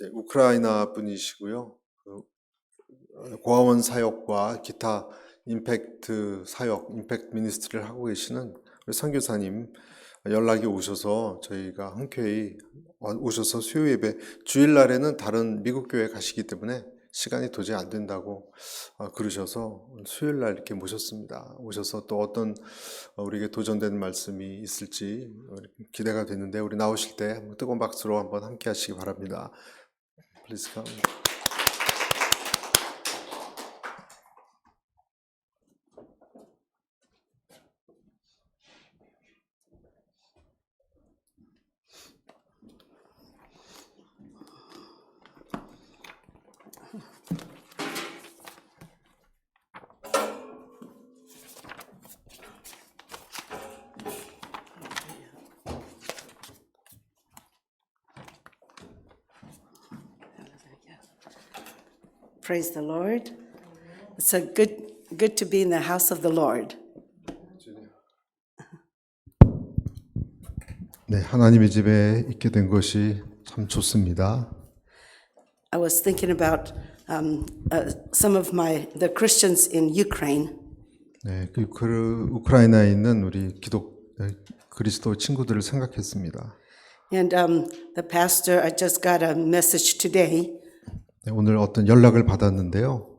네, 우크라이나 분이시고요. 고아원 사역과 기타 임팩트 사역, 임팩트 미니스트리를 하고 계시는 우리 선교사님 연락이 오셔서 저희가 흔쾌히 오셔서 수요 예배, 주일날에는 다른 미국 교회 가시기 때문에 시간이 도저히 안 된다고 그러셔서 수요일날 이렇게 모셨습니다. 오셔서 또 어떤 우리에게 도전되는 말씀이 있을지 기대가 되는데 우리 나오실 때 뜨거운 박수로 한번 함께 하시기 바랍니다. Please come. Praise the Lord. It's a good to be in the house of the Lord. 네, 하나님의 집에 있게 된 것이 참 좋습니다. I was thinking about some of the Christians in Ukraine, 네, 우크라이나에 있는 우리 그리스도 친구들을 생각했습니다. and the pastor. I just got a message today, 네, 오늘 어떤 연락을 받았는데요.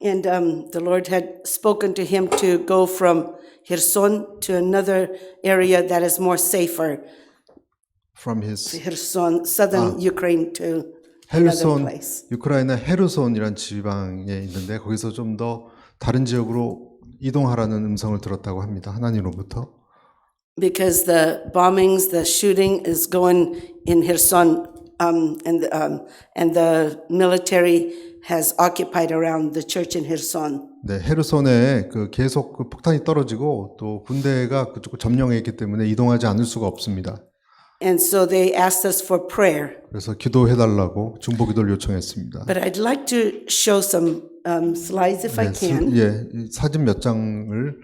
and the Lord had spoken to him to go from Kherson to another area that is more safer. From his Kherson, southern Ukraine to another 헤르손, place. 우크라이나 헤르손이란 지방에 있는데 거기서 좀 더 다른 지역으로 이동하라는 음성을 들었다고 합니다. 하나님으로부터. Because the bombings, the shooting is going in Kherson, and the military has occupied around the church in Kherson. 네, 헤르손에 계속 폭탄이 떨어지고 또 군대가 그쪽을 점령해 있기 때문에 이동하지 않을 수가 없습니다. And so they asked us for prayer. 그래서 기도해 달라고 중보 기도를 요청했습니다. But I'd like to show some slides if I can. 사진 몇 장을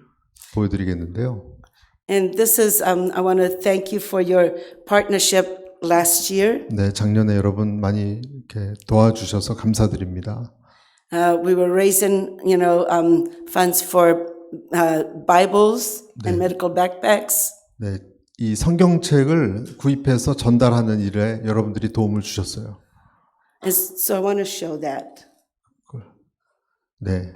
보여드리겠는데요. And this is, I want to thank you for your partnership last year. 네, 작년에 여러분 많이 이렇게 도와주셔서 감사드립니다. We were raising, funds for Bibles and medical backpacks. 네, 이 성경책을 구입해서 전달하는 일에 여러분들이 도움을 주셨어요. And so I want to show that. 네.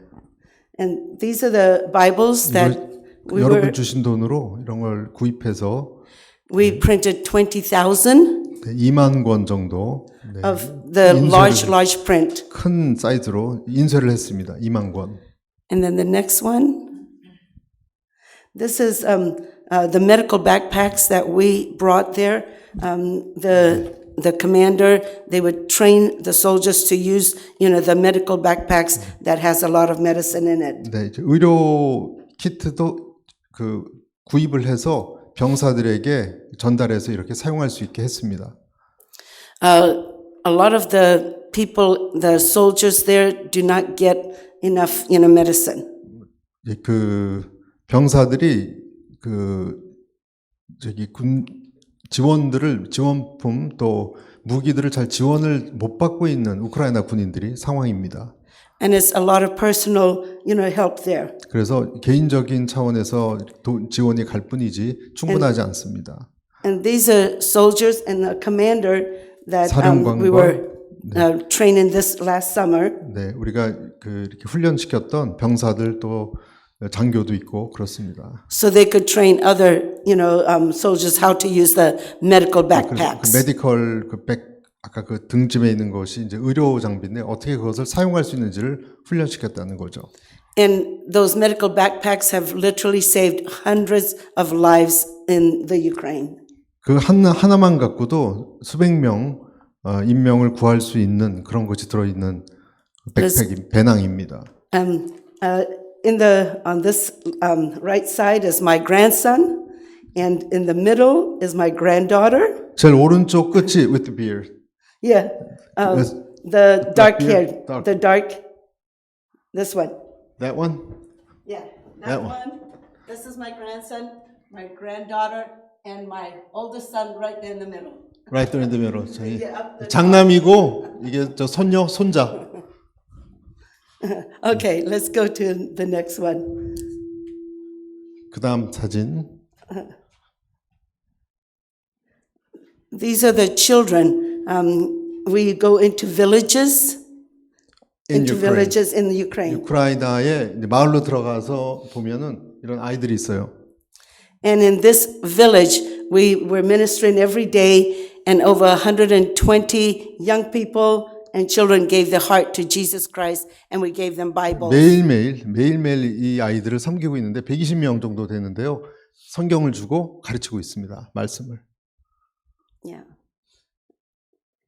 And these are the Bibles that 여러분 주신 돈으로 이런 걸 구입해서 we printed 20,000 네, 2만 권 정도 네, of the large print. 큰 사이즈로 인쇄를 했습니다. 2만 권. And then the next one. This is the medical backpacks that we brought there. The commander, they would train the soldiers to use, the medical backpacks that has a lot of medicine in it. 네, 의료 키트도 구입을 해서 병사들에게 전달해서 이렇게 사용할 수 있게 했습니다. A lot of the people, the soldiers there, do not get enough, medicine. 병사들이 군 지원품 또 무기들을 잘 지원을 못 받고 있는 우크라이나 군인들이 상황입니다. And it's a lot of personal, help there. 그래서 개인적인 차원에서 지원이 갈 뿐이지 충분하지 않습니다. And these are soldiers and the commander that 사령관과, we were training this last summer. 네, 우리가 이렇게 훈련시켰던 병사들 또 장교도 있고 그렇습니다. So they could train other, soldiers how to use the medical backpacks. 메디컬 아까 등짐에 있는 것이 이제 의료 장비인데 어떻게 그것을 사용할 수 있는지를 훈련시켰다는 거죠. And those medical backpacks have literally saved hundreds of lives in the Ukraine. 그 하나만 갖고도 수백 명 인명을 구할 수 있는 그런 것이 들어있는 배낭입니다. On this right side is my grandson, and in the middle is my granddaughter. 제일 오른쪽 끝이 with the beard. Yeah, the dark hair, the dark. This one. That one? Yeah, That that one. one. This is my grandson, my granddaughter, and my oldest son right there in the middle. Right there in the middle. 저희 장남이고 이게 저 손녀, 손자. Okay, let's go to the next one. 그다음 사진. These are the children. We go into villages, In into Ukraine. villages in Ukraine. 우크라이나의 이제 마을로 들어가서 보면은 이런 아이들이 있어요. And in this village, we were ministering every day, and over 120 young people and children gave their heart to Jesus Christ, and we gave them Bibles. 매일매일 이 아이들을 섬기고 있는데 120명 정도 되는데요. 성경을 주고 가르치고 있습니다. 말씀을. Yeah.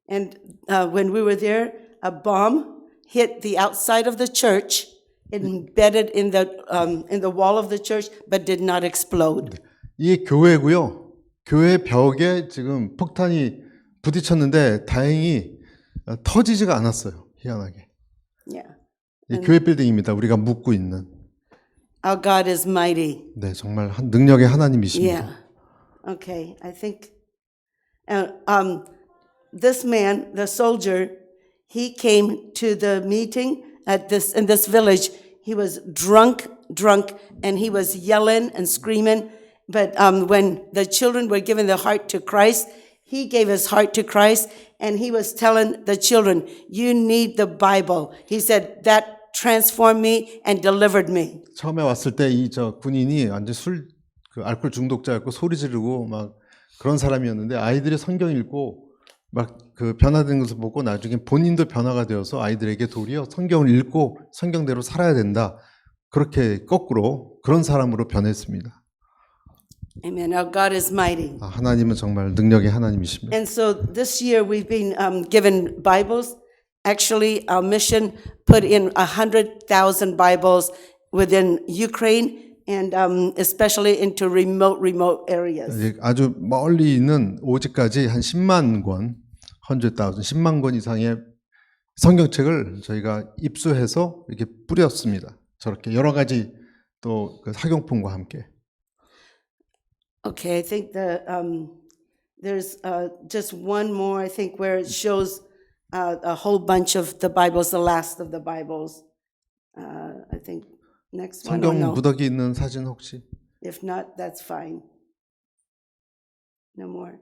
And when we were there, a bomb hit the outside of the church, embedded in the wall of the church, but did not explode. 이게 교회고요. 교회 벽에 지금 폭탄이 부딪혔는데 다행히 터지지가 않았어요. 희한하게. Yeah. 이 교회 빌딩입니다. 우리가 묵고 있는. Our God is mighty. 네, 정말 능력의 하나님이십니다. Yeah. Okay. I think this man, the soldier, he came to the meeting in this village. He was drunk, and he was yelling and screaming. But when the children were giving their heart to Christ, he gave his heart to Christ, and he was telling the children, "You need the Bible." He said, "That transformed me and delivered me." 처음에 왔을 때 이 저 군인이 완전 그 알코올 중독자였고 소리 지르고 막 그런 사람이었는데 아이들이 성경 읽고 막 그 변화된 것을 보고 나중에 본인도 변화가 되어서 아이들에게 도리어 성경을 읽고 성경대로 살아야 된다. 그렇게 거꾸로 그런 사람으로 변했습니다. Amen. Our God is mighty. 하나님은 정말 능력의 하나님이십니다. And so this year we've been given Bibles. Actually, our mission put in 100,000 Bibles within Ukraine and especially into remote areas. 아주 멀리 있는 오지까지 한 10만 권, 10만 권 이상의 성경책을 저희가 입수해서 이렇게 뿌렸습니다. 저렇게 여러 가지 또 그 학용품과 함께. Okay, I think there's just one more, I think, where it shows a whole bunch of the Bibles, the last of the Bibles. I think next one or 성경 no? 무더기 있는 사진 혹시? If not, that's fine. No more?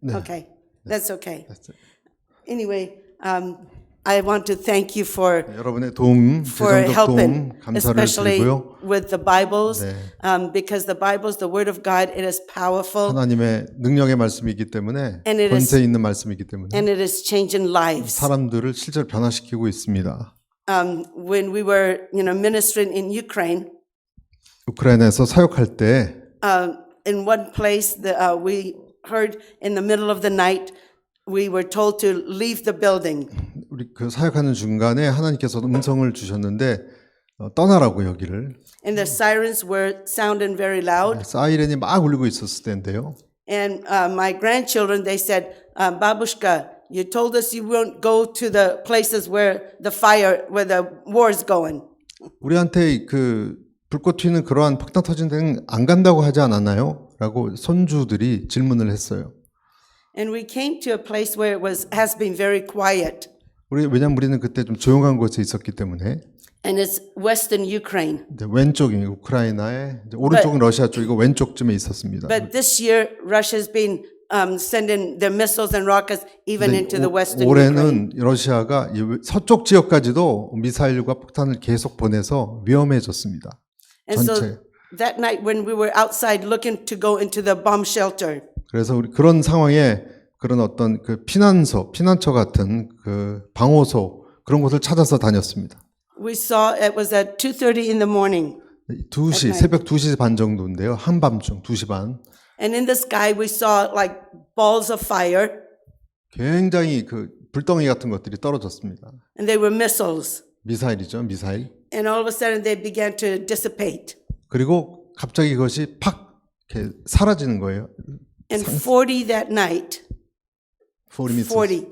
네. Okay, that's okay. That's it. Anyway, I want to thank you for 여러분의 도움, for 재정적 helping, 도움 감사를 especially 드리고요. with the Bibles, 네. because the Bible is the Word of God. It is powerful 하나님의 능력의 말씀이기 때문에 And it is- 권세 있는 말씀이기 때문에 and it is changing lives. 사람들을 실제로 변화시키고 있습니다. When we were, ministering in Ukraine, 우크라이나에서 사역할 때 in one place, we heard in the middle of the night, we were told to leave the building. 우리 그 사역하는 중간에 하나님께서 음성을 주셨는데 떠나라고 여기를. And the sirens were sounding very loud. 사이렌이 막 울리고 있었을 때인데요. And my grandchildren, they said, Babushka, you told us you won't go to the places where the war is going. 우리한테 그 불꽃 튀는 그러한 폭탄 터진 데는 안 간다고 하지 않았나요? 라고 손주들이 질문을 했어요. And we came to a place where has been very quiet. 왜냐면 우리는 그때 좀 조용한 곳에 있었기 때문에. And it's Western Ukraine. 왼쪽이 우크라이나에, 오른쪽은 러시아 쪽이고 왼쪽쯤에 있었습니다. But this year, Russia's been sending their missiles and rockets even into the Western Ukraine. 올해는 러시아가 이 서쪽 지역까지도 미사일과 폭탄을 계속 보내서 위험해졌습니다. And 전체. so that night when we were outside looking to go into the bomb shelter, 그래서 우리 그런 상황에 그런 어떤 그 피난처 같은 그 방호소 그런 곳을 찾아서 다녔습니다. we saw it was at 2:30 in the morning. 2시, 새벽 2시 반 정도인데요. 한밤중 2시 반. And in the sky we saw like balls of fire, 굉장히 그 불덩이 같은 것들이 떨어졌습니다. and they were missiles. 미사일이죠, 미사일. And all of a sudden they began to dissipate. 그리고 갑자기 그것이 팍 이렇게 사라지는 거예요. And 40 that night, 40 40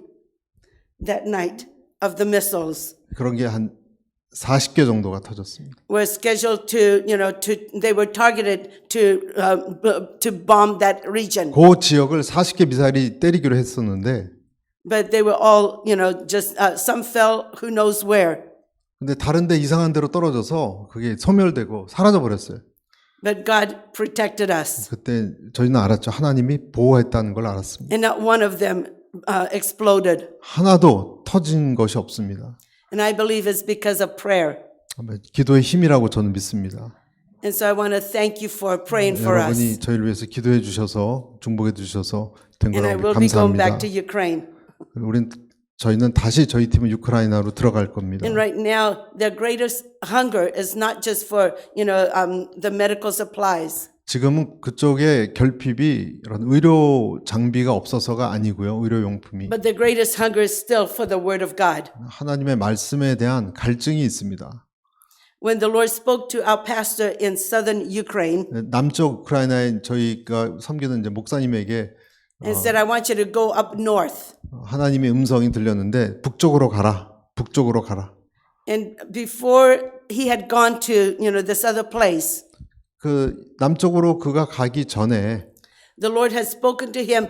that night of the missiles. 그런 게 한 40개 정도가 터졌습니다. were scheduled to, they were targeted to bomb that region. 그 지역을 40개 미사일이 때리기로 했었는데 But they were all, just, some fell who knows where. 근데 다른 데 이상한 데로 떨어져서 그게 소멸되고 사라져 버렸어요. But God protected us. 그때 저희는 알았죠. 하나님이 보호했다는 걸 알았습니다. And not one of them exploded. 하나도 터진 것이 없습니다. And I believe it's because of prayer. 기도의 힘이라고 저는 믿습니다. And so I want to thank you for praying for us. 여러분이 저희를 위해서 기도해 주셔서 중보해 주셔서 된 And I 거라고 will be going 감사합니다. back to Ukraine. 저희는 다시 저희 팀은 우크라이나로 들어갈 겁니다. And right now, their greatest hunger is not just for, the medical supplies. 지금은 그쪽에 결핍이 이런 의료 장비가 없어서가 아니고요. 의료 용품이 But the greatest hunger is still for the word of God. 하나님의 말씀에 대한 갈증이 있습니다. When the Lord spoke to our pastor in southern Ukraine 남쪽 우크라이나에 저희가 섬기는 이제 목사님에게 and said, I want you to go up north. 하나님의 음성이 들렸는데 북쪽으로 가라. 북쪽으로 가라. And before he had gone to, this other place, 그 남쪽으로 그가 가기 전에 the Lord had spoken to him,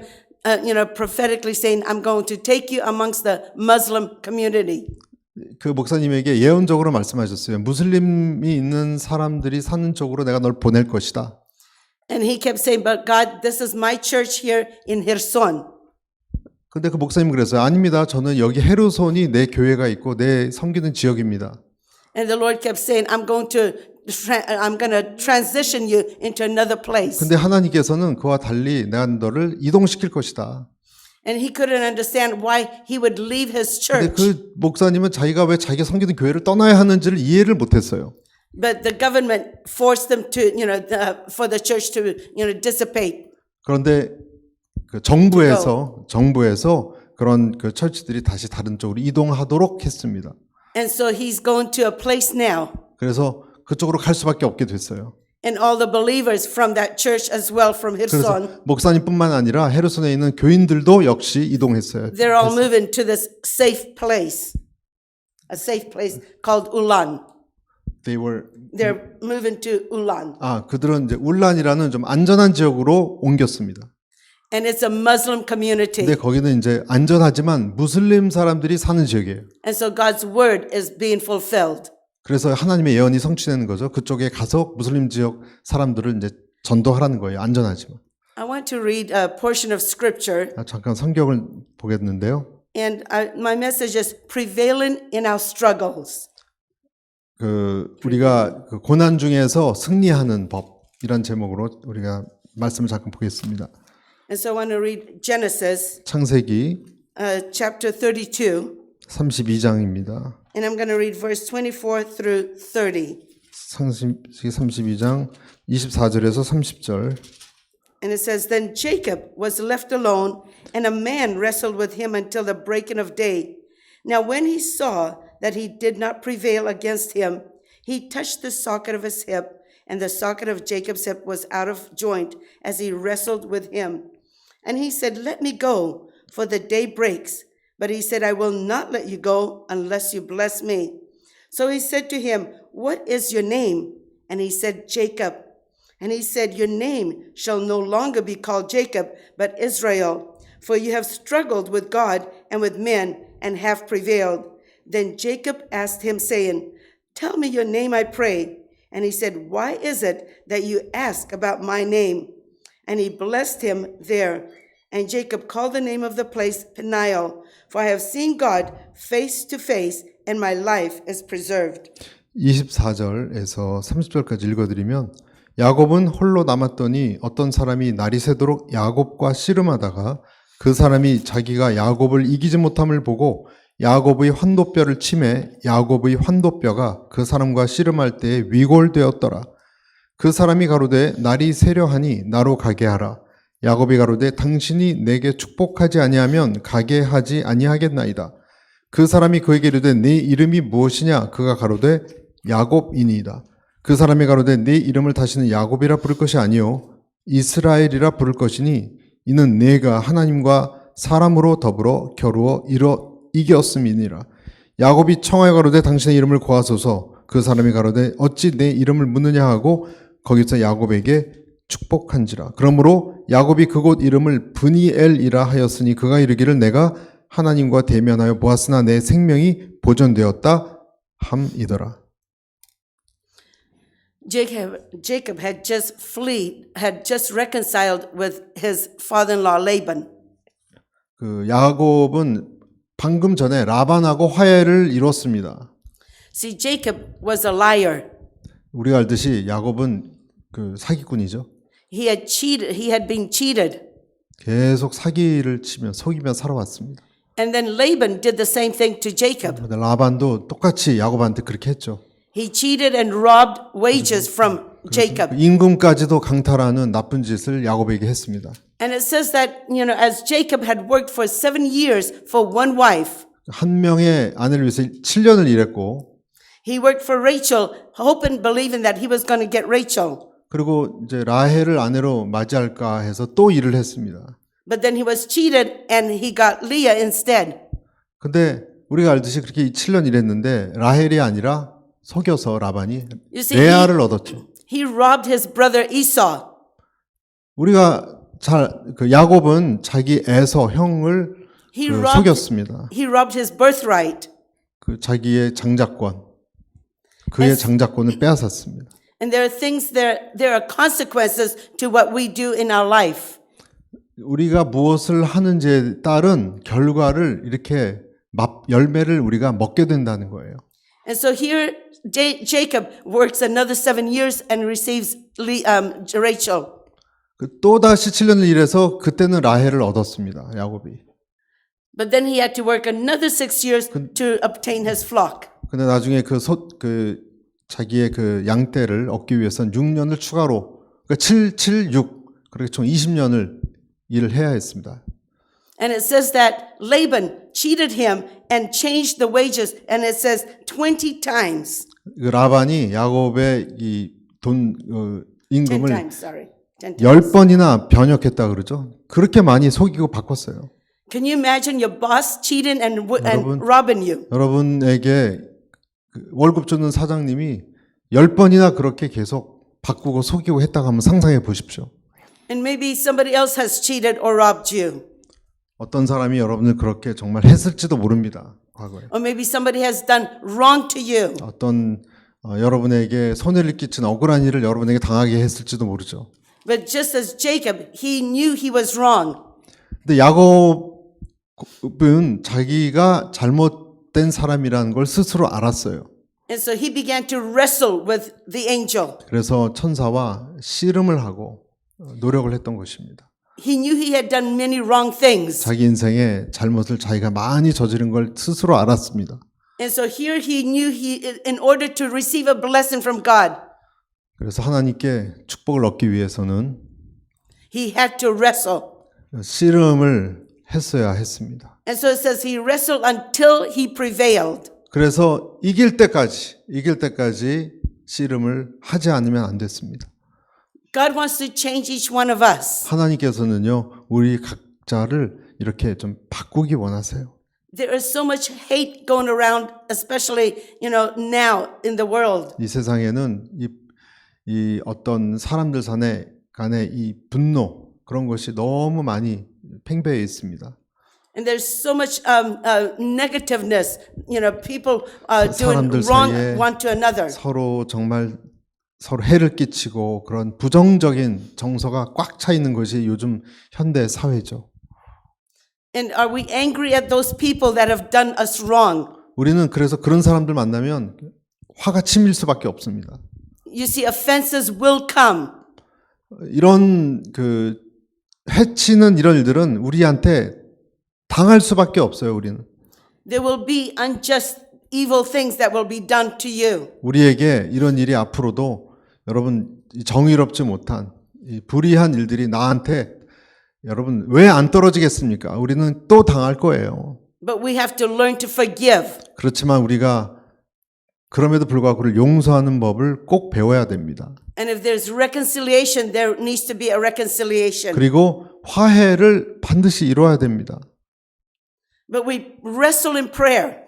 prophetically saying, I'm going to take you amongst the Muslim community. 그 목사님에게 예언적으로 말씀하셨어요. 무슬림이 있는 사람들이 사는 쪽으로 내가 널 보낼 것이다. And he kept saying, but God, this is my church here in Kherson. 근데 그 목사님 그랬어요. 아닙니다. 저는 여기 헤르손이 내 교회가 있고 내 섬기는 지역입니다. And the Lord kept saying, I'm going to transition you into another place. 근데 하나님께서는 그와 달리 내가 너를 이동시킬 것이다. And he couldn't understand why he would leave his 근데 church. 그 목사님은 자기가 왜 자기가 섬기는 교회를 떠나야 하는지를 이해를 못했어요. But the government forced them to, for the church to, dissipate. 그런데 그 정부에서 그런 그 철치들이 다시 다른 쪽으로 이동하도록 했습니다. And so he's going to a place now. 그래서 그쪽으로 갈 수밖에 없게 됐어요. And all the believers from that church as well from Kherson, 그래서 목사님뿐만 아니라 헤르손에 있는 교인들도 역시 이동했어요. they're all moving to this safe place. A safe place called Ulan. They're moving to Ulan. 그들은 이제 울란이라는 좀 안전한 지역으로 옮겼습니다. And it's a Muslim community. 근데 거기는 이제 안전하지만 무슬림 사람들이 사는 지역이에요. And so God's word is being fulfilled. 그래서 하나님의 예언이 성취되는 거죠. 그쪽에 가서 무슬림 지역 사람들을 이제 전도하라는 거예요. 안전하지만. I want to read a portion of scripture. 잠깐 성경을 보겠는데요. And my message is prevailing in our struggles. 우리가 그 고난 중에서 승리하는 법이란 제목으로 우리가 말씀을 잠깐 보겠습니다. And so I want to read Genesis 창세기 chapter 32. 32장입니다. And I'm going to read verse 24 through 30. 창세기 32장 24절에서 30절. And it says, Then Jacob was left alone, and a man wrestled with him until the breaking of day. Now when he saw that he did not prevail against him, he touched the socket of his hip, and the socket of Jacob's hip was out of joint as he wrestled with him. And he said, Let me go, for the day breaks. But he said, I will not let you go unless you bless me. So he said to him, What is your name? And he said, Jacob. And he said, Your name shall no longer be called Jacob, but Israel, for you have struggled with God and with men and have prevailed. Then Jacob asked him, saying, Tell me your name, I pray. And he said, Why is it that you ask about my name? And he blessed him there. And Jacob called the name of the place Peniel, for I have seen God face to face, and my life is preserved. 24절에서 30절까지 읽어드리면 야곱은 홀로 남았더니 어떤 사람이 날이 새도록 야곱과 씨름하다가 그 사람이 자기가 야곱을 이기지 못함을 보고 야곱의 환도뼈를 치매 야곱의 환도뼈가 그 사람과 씨름할 때에 위골되었더라. 그 사람이 가로되 날이 새려하니 나로 가게 하라. 야곱이 가로되 당신이 내게 축복하지 아니하면 가게 하지 아니하겠나이다. 그 사람이 그에게 이르되 네 이름이 무엇이냐? 그가 가로되 야곱이니이다. 그 사람이 가로되 네 이름을 다시는 야곱이라 부를 것이 아니요 이스라엘이라 부를 것이니 이는 네가 하나님과 사람으로 더불어 겨루어 이겼음이니라. 야곱이 청하여 가로되 당신의 이름을 고하소서. 그 사람이 가로되 어찌 내 이름을 묻느냐 하고 거기서 야곱에게 축복한지라. 그러므로 야곱이 그곳 이름을 브니엘이라 하였으니 그가 이르기를 내가 하나님과 대면하여 보았으나 내 생명이 보존되었다 함이더라. Jacob had just reconciled with his father-in-law Laban. 그 야곱은 방금 전에 라반하고 화해를 이뤘습니다. See, Jacob was a liar. 우리가 알듯이 야곱은 그 사기꾼이죠. He had been cheated. 계속 사기를 치며 속이며 살아왔습니다. And then Laban did the same thing to Jacob. 그런데 라반도 똑같이 야곱한테 그렇게 했죠. He cheated and robbed wages from Jacob. 임금까지도 강탈하는 나쁜 짓을 야곱에게 했습니다. And it says that, as Jacob had worked for 7 years for one wife, 한 명의 아내를 위해서 7년을 일했고 he worked for Rachel, hoping, believing that he was going to get Rachel. 그리고 이제 라헬을 아내로 맞이할까 해서 또 일을 했습니다. But then he was cheated and he got Leah instead. 근데 우리가 알듯이 그렇게 7년 일했는데 라헬이 아니라 속여서 라반이 You see, 레아를 얻었죠. he robbed his brother Esau. 우리가 그 야곱은 자기 에서 형을 He 그 robbed, 속였습니다. he robbed his birthright. 그 자기의 장자권, 그의 장자권을 빼앗았습니다. And there are consequences to what we do in our life. 우리가 무엇을 하는지에 따른 결과를 이렇게 열매를 우리가 먹게 된다는 거예요. And so here Jacob works another 7 years and receives Rachel. 또 다시 7년을 일해서 그때는 라헬을 얻었습니다. 야곱이. But then he had to work another 6 years to obtain his flock. 근데 나중에 자기의 그 양떼를 얻기 위해서는 6년을 추가로, 그러니까 7, 6, 그렇게 총 20년을 일을 해야 했습니다. And it says that Laban cheated him and changed the wages, and it says 20 times. 그 라반이 야곱의 이 10 임금을 times, sorry. 10 times. 10번이나 변혁했다 그러죠. 그렇게 많이 속이고 바꿨어요. Can you imagine your boss cheating and 여러분, robbing you? 여러분에게 월급 주는 사장님이 10번이나 그렇게 계속 바꾸고 속이고 했다고 한번 상상해 보십시오. And maybe somebody else has cheated or robbed you. 어떤 사람이 여러분을 그렇게 정말 했을지도 모릅니다. 과거에. Or maybe somebody has done wrong to you. 어떤 여러분에게 손해를 끼친 억울한 일을 여러분에게 당하게 했을지도 모르죠. But just as Jacob, he knew he was wrong. 근데 야곱은 자기가 잘못된 사람이라는 걸 스스로 알았어요. And so he began to wrestle with the angel. 그래서 천사와 씨름을 하고 노력을 했던 것입니다. He knew he had done many wrong things. 자기 인생에 잘못을 자기가 많이 저지른 걸 스스로 알았습니다. And so here he knew in order to receive a blessing from God, 그래서 하나님께 축복을 얻기 위해서는 he had to wrestle. 씨름을 했어야 했습니다. And so it says he wrestled until he prevailed. 그래서 이길 때까지 씨름을 하지 않으면 안 됐습니다. God wants to change each one of us. 하나님께서는요, 우리 각자를 이렇게 좀 바꾸기 원하세요. There is so much hate going around, especially, now in the world. 이 세상에는 이 어떤 사람들 간의 이 분노, 그런 것이 너무 많이 팽배해 있습니다. And there's so much negativeness, people doing 사람들 wrong 사이에 one to another. 서로 해를 끼치고 그런 부정적인 정서가 꽉 차 있는 것이 요즘 현대 사회죠. And are we angry at those people that have done us wrong? 우리는 그래서 그런 사람들 만나면 화가 치밀 수밖에 없습니다. You see, offenses will come. 이런 해치는 이런 일들은 우리한테 당할 수밖에 없어요, 우리는. There will be unjust, evil things that will be done to you. 우리에게 이런 일이 앞으로도 여러분 정의롭지 못한 이 불의한 일들이 나한테 여러분 왜 안 떨어지겠습니까? 우리는 또 당할 거예요. But we have to learn to forgive. 그렇지만 우리가 그럼에도 불구하고 그를 용서하는 법을 꼭 배워야 됩니다. And if there's reconciliation, there needs to be a reconciliation. 그리고 화해를 반드시 이루어야 됩니다. But we wrestle in prayer.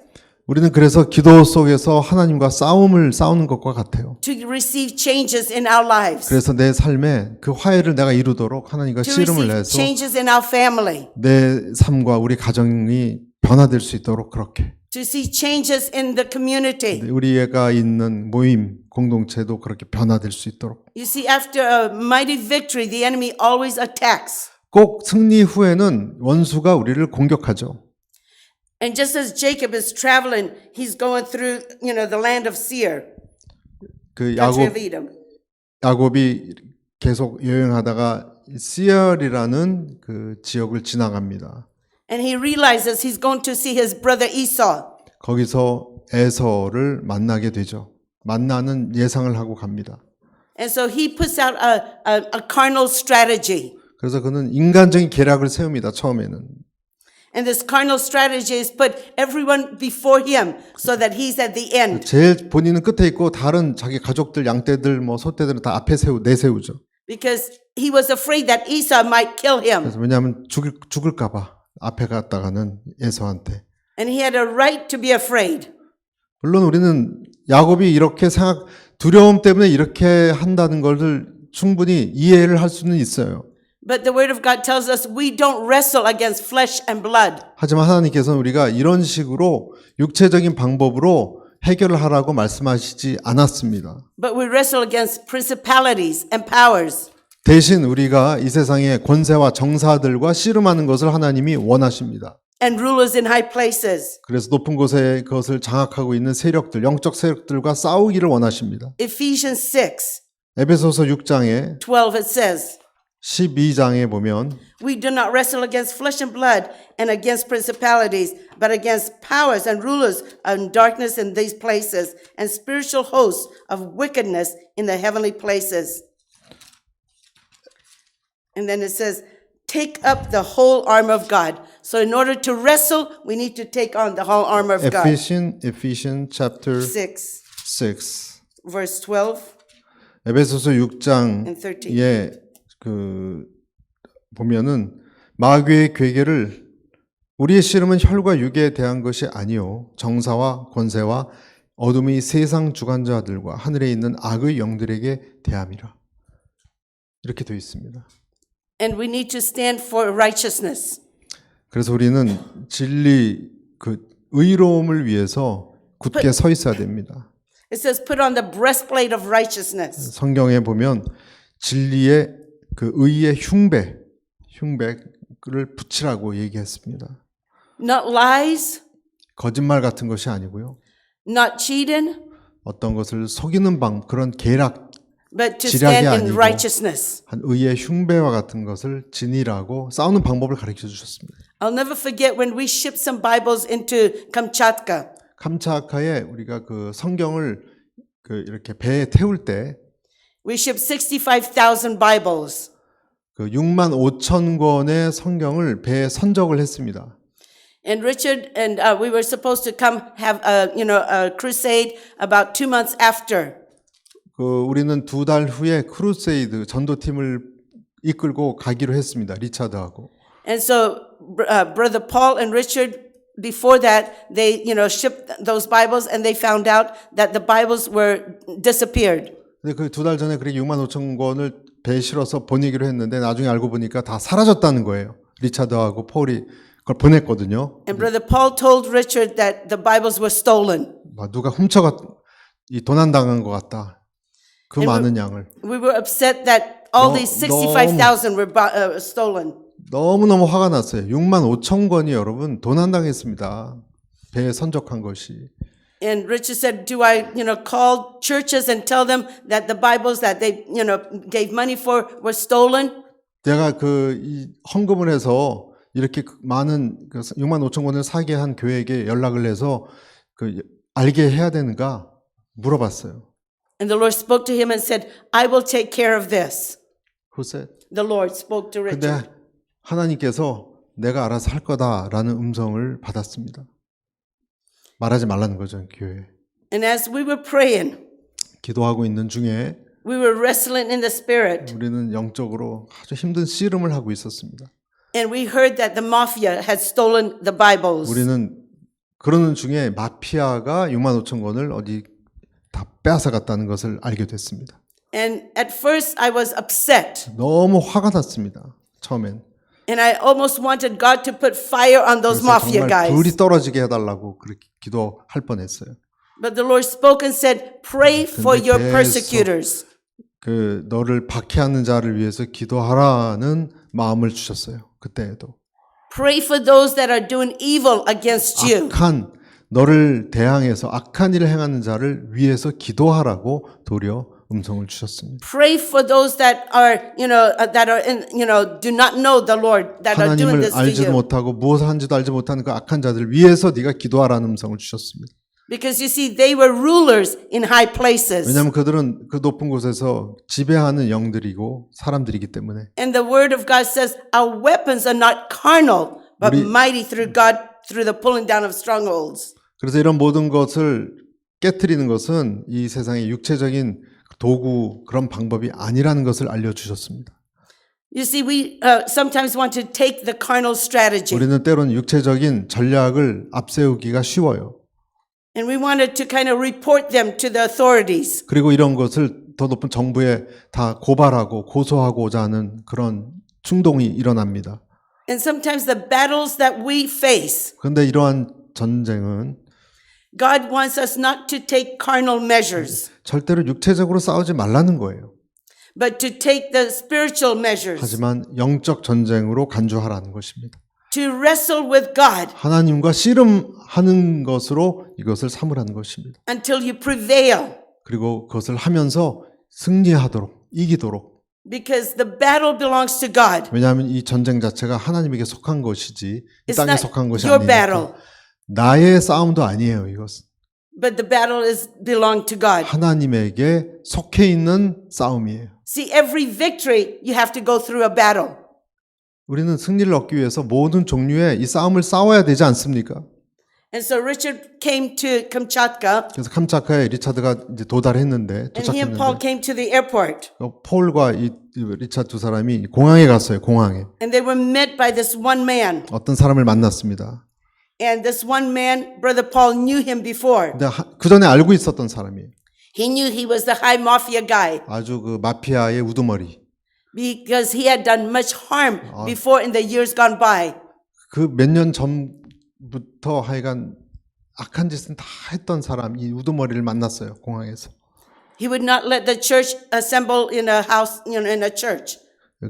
우리는 그래서 기도 속에서 하나님과 싸우는 것과 같아요. to receive changes in our lives, 그래서 내 삶에 그 화해를 내가 이루도록 하나님과 to 씨름을 receive 내서 changes in our family, 내 삶과 우리 가정이 변화될 수 있도록 그렇게 to see changes in the community. 우리가 있는 모임, 공동체도 그렇게 변화될 수 있도록 You see, after a mighty victory, the enemy always attacks. 꼭 승리 후에는 원수가 우리를 공격하죠. And just as Jacob is traveling, he's going through, the land of Seir, 그 country of Edom. 야곱이 계속 여행하다가 시알이라는 그 지역을 지나갑니다. And he realizes he's going to see his brother Esau. 거기서 에서를 만나게 되죠. 만나는 예상을 하고 갑니다. And so he puts out a carnal strategy. 그래서 그는 인간적인 계략을 세웁니다. 처음에는. And this carnal strategy is put everyone before him so that he's at the end. 제일 본인은 끝에 있고 다른 자기 가족들, 양떼들, 소떼들은 다 앞에 내세우죠. Because he was afraid that Esau might kill him. 그래서 왜냐하면 죽을까 봐 앞에 갔다가는 에서한테. And he had a right to be afraid. 물론 우리는 야곱이 이렇게 두려움 때문에 이렇게 한다는 것을 충분히 이해를 할 수는 있어요. But the word of God tells us we don't wrestle against flesh and blood. 하지만 하나님께서는 우리가 이런 식으로 육체적인 방법으로 해결을 하라고 말씀하시지 않았습니다. But we wrestle against principalities and powers. 대신 우리가 이 세상의 권세와 정사들과 씨름하는 것을 하나님이 원하십니다. And rulers in high places. 그래서 높은 곳에 그것을 장악하고 있는 세력들, 영적 세력들과 싸우기를 원하십니다. Ephesians 6, 에베소서 6장에 12 it says, 12장에 보면 we do not wrestle against flesh and blood and against principalities, but against powers and rulers of darkness in these places and spiritual hosts of wickedness in the heavenly places. And then it says, take up the whole armor of God. So in order to wrestle, we need to take on the whole armor of God. Ephesians chapter 6, 6 verse 12 에베소서 and 13. 6장에 보면은 마귀의 괴계를 우리의 씨름은 혈과 육에 대한 것이 아니요 정사와 권세와 어둠의 세상 주관자들과 하늘에 있는 악의 영들에게 대함이라. 이렇게 되어 있습니다. And we need to stand for righteousness. 그래서 우리는 진리, 의로움을 위해서 굳게 서 있어야 됩니다. It says, put on the breastplate of righteousness. 성경에 보면 진리의 의의 흉배를 붙이라고 얘기했습니다. Not lies, 거짓말 같은 것이 아니고요. not cheating, 어떤 것을 속이는 그런 계략, but to 지략이 stand in 아니고 righteousness. 한 의의 흉배와 같은 것을 지니라고 싸우는 방법을 가르쳐 주셨습니다. I'll never forget when we shipped some Bibles into Kamchatka. kamchatka'에 우리가 성경을 이렇게 배에 태울 때 We shipped 65,000 Bibles. 6만 5천 권의 성경을 배에 선적을 했습니다. And Richard and we were supposed to come have a crusade about 2 months after. 우리는 2달 후에 크루세이드 전도팀을 이끌고 가기로 했습니다. 리차드하고. And so Brother Paul and Richard, before that, they shipped those Bibles and they found out that the Bibles were disappeared. 근데 2달 전에 그렇게 6만 5천 권을 배에 실어서 보내기로 했는데 나중에 알고 보니까 다 사라졌다는 거예요. 리차드하고 폴이 그걸 보냈거든요. And Brother Paul told Richard that the Bibles were stolen. 누가 도난당한 것 같다. 그 많은 양을. We were upset that all these 65,000 were stolen. 너무너무 화가 났어요. 6만 5천 권이 여러분 도난당했습니다. 배에 선적한 것이. And Richard said, do I, call churches and tell them that the Bibles that they, gave money for were stolen? 내가 이 헌금을 해서 이렇게 많은 6만 5천 권을 사게 한 교회에게 연락을 해서 알게 해야 되는가 물어봤어요. And the Lord spoke to him and said, I will take care of this. Who said? The Lord spoke to Richard. 근데 하나님께서 내가 알아서 할 거다라는 음성을 받았습니다. 말하지 말라는 거죠, 교회에. And as we were praying, 기도하고 있는 중에 we were wrestling in the spirit. 우리는 영적으로 아주 힘든 씨름을 하고 있었습니다. And we heard that the mafia had stolen the Bibles. 우리는 그러는 중에 마피아가 6만 5천 권을 어디 다 빼앗아갔다는 것을 알게 됐습니다. And at first I was upset. 너무 화가 났습니다. 처음엔. And I almost wanted God to put fire on those 그래서 mafia 정말 guys. 불이 떨어지게 해달라고 그렇게 기도할 뻔했어요. But the Lord spoke and said, pray for 근데 your 계속 persecutors. 그 너를 박해하는 자를 위해서 기도하라는 마음을 주셨어요. 그때에도. Pray for those that are doing evil against you. 악한 너를 대항해서 악한 일을 행하는 자를 위해서 기도하라고 도리어 음성을 주셨습니다. Pray for those that are, do not know the Lord, that are doing 하나님을 this to 알지도 you. 못하고 무엇을 하는지도 알지 못하는 그 악한 자들을 위해서 네가 기도하라는 음성을 주셨습니다. Because you see, they were rulers in high places. 왜냐하면 그들은 그 높은 곳에서 지배하는 영들이고 사람들이기 때문에 And the word of God says, our weapons are not carnal, but 우리- mighty through God, through the pulling down of strongholds. 그래서 이런 모든 것을 깨트리는 것은 이 세상의 육체적인 도구 그런 방법이 아니라는 것을 알려주셨습니다. You see, we sometimes want to take the carnal strategy. 우리는 때로는 육체적인 전략을 앞세우기가 쉬워요. And we wanted to kind of report them to the authorities. 그리고 이런 것을 더 높은 정부에 다 고발하고 고소하고자 하는 그런 충동이 일어납니다. And sometimes the battles that we face, 그런데 이러한 전쟁은 God wants us not to take carnal measures, 절대로 육체적으로 싸우지 말라는 거예요. but to take the spiritual measures, 하지만 영적 전쟁으로 간주하라는 것입니다. to wrestle with God 하나님과 씨름하는 것으로 이것을 삼으라는 것입니다. until you prevail. 그리고 그것을 하면서 승리하도록 이기도록. Because the battle belongs to God. 왜냐하면 이 전쟁 자체가 하나님에게 속한 것이지 이 It's 땅에 not 속한 것이 your 아니니까. battle, 나의 싸움도 아니에요. 이것은 but the battle is belong to God. 하나님에게 속해 있는 싸움이에요. See, every victory you have to go through a battle. 우리는 승리를 얻기 위해서 모든 종류의 이 싸움을 싸워야 되지 않습니까? And so Richard came to Kamchatka, 그래서 캄차카에 리차드가 이제 도달했는데 and he and Paul 도착했는데 came to the airport. 폴과 이 리차드 두 사람이 공항에 갔어요. 공항에 And they were met by this one man. 어떤 사람을 만났습니다. And this one man, Brother Paul, knew him before. 근데 그 전에 알고 있었던 사람이에요. He knew he was the high mafia guy 아주 그 마피아의 우두머리. because he had done much harm before in the years gone by. 그 몇 년 전부터 하여간 악한 짓은 다 했던 사람, 이 우두머리를 만났어요. 공항에서. He would not let the church assemble in a house, in a church.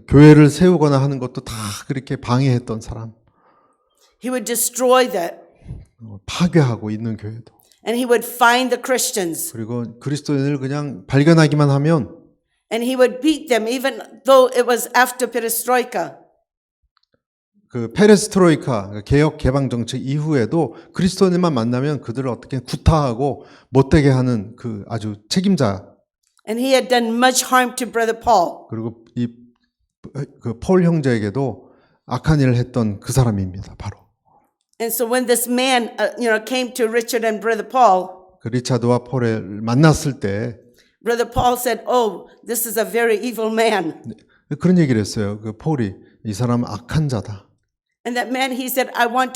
교회를 세우거나 하는 것도 다 그렇게 방해했던 사람. He would destroy that. 파괴하고 있는 교회도. And he would find the Christians. 그리고 그리스도인을 그냥 발견하기만 하면 And he would beat them even though it was after perestroika. 그 페레스트로이카 개혁 개방 정책 이후에도 그리스도인만 만나면 그들을 어떻게 구타하고 못되게 하는 그 아주 책임자. And he had done much harm to Brother Paul. 그리고 이 그 폴 형제에게도 악한 일을 했던 그 사람입니다. 바로. And so when this man, came to Richard and Brother Paul, 그 리차드와 폴을 만났을 때 Brother Paul said, "Oh, this is a very evil man." 그런 얘기를 했어요. 그 폴이 이 사람은 악한 자다. And that man, he said, I want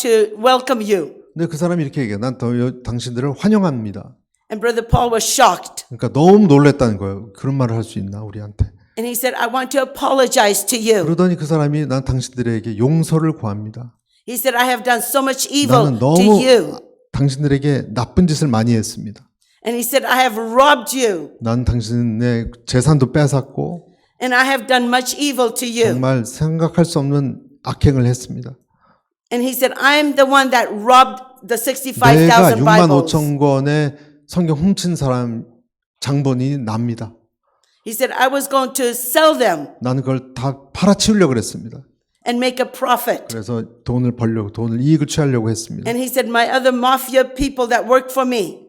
to welcome you. 근데 그 사람이 이렇게 얘기해요. 난 당신들을 환영합니다. And Brother Paul was shocked. 그러니까 너무 놀랬다는 거예요. 그런 말을 할 수 있나 우리한테. And he said, I want to apologize to you. 그러더니 그 사람이 난 당신들에게 용서를 구합니다. He said, I have done so much evil 나는 to 너무 you. 당신들에게 나쁜 짓을 많이 했습니다. And he said, I have robbed you. 난 당신의 재산도 뺏었고 And I have done much evil to you. 정말 생각할 수 없는 악행을 했습니다. And he said, I am the one that robbed the 내가 65,000 6만 Bibles. 5천 권의 성경 훔친 사람 장본이 납니다. He said, I was going to sell them 나는 그걸 다 팔아치우려고 그랬습니다. and make a profit. 그래서 돈을 벌려고 돈을 이익을 취하려고 했습니다. And he said, my other mafia people that worked for me,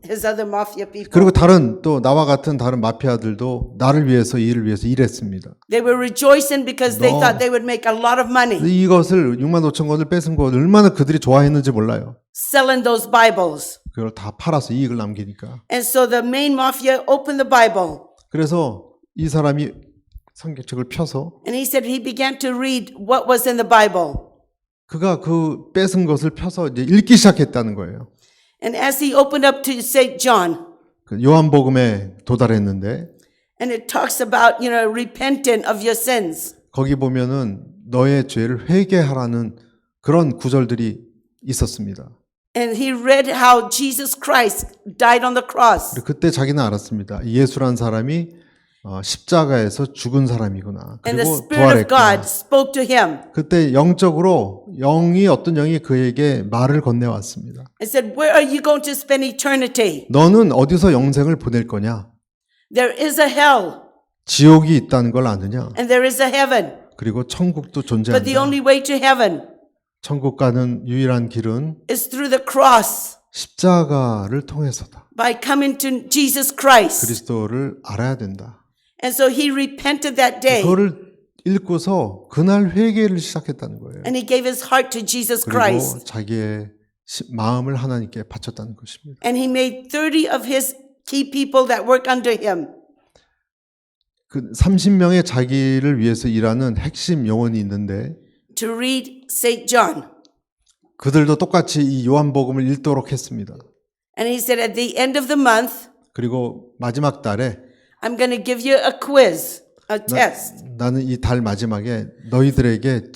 his other mafia people, 그리고 다른 또 나와 같은 다른 마피아들도 나를 위해서 일을 위해서 일했습니다. they were rejoicing because they No. thought they would make a lot of money 근데 이것을 6만 5천 권을 뺏은 거 얼마나 그들이 좋아했는지 몰라요. selling those Bibles. 그걸 다 팔아서 이익을 남기니까. And so the main mafia opened the Bible 그래서 이 사람이 성경책을 펴서 and he said he began to read what was in the Bible. 그가 그 뺏은 것을 펴서 이제 읽기 시작했다는 거예요. And as he opened up to St. John, 그 요한복음에 도달했는데 and it talks about, repentant of your sins. 거기 보면은 너의 죄를 회개하라는 그런 구절들이 있었습니다. And he read how Jesus Christ died on the cross. 그리고 그때 자기는 알았습니다. 예수란 사람이 십자가에서 죽은 사람이구나. And the 그리고 Spirit of God 부활했구나. spoke to him 그때 영적으로 어떤 영이 그에게 말을 건네왔습니다. and said, "Where are you going to spend eternity? 너는 어디서 영생을 보낼 거냐? There is a hell 지옥이 있다는 걸 아느냐? and there is a heaven. 그리고 천국도 But the 존재한다. only way to heaven 천국 가는 유일한 길은 is through the cross, 십자가를 통해서다. by coming to Jesus Christ." 그리스도를 알아야 된다. And so he repented that day 그거를 읽고서 그날 회개를 시작했다는 거예요. and he gave his heart to Jesus 그리고 Christ. 자기의 마음을 하나님께 바쳤다는 것입니다. And he made 30 of his key people that work under him. 그 30명의 자기를 위해서 일하는 핵심 요원이 있는데 To read St. John. 그들도 똑같이 이 요한복음을 읽도록 했습니다. And he said, at the end of the month, 그리고 마지막 달에 I'm going to give you a quiz, a test 나는 이 달 마지막에 너희들에게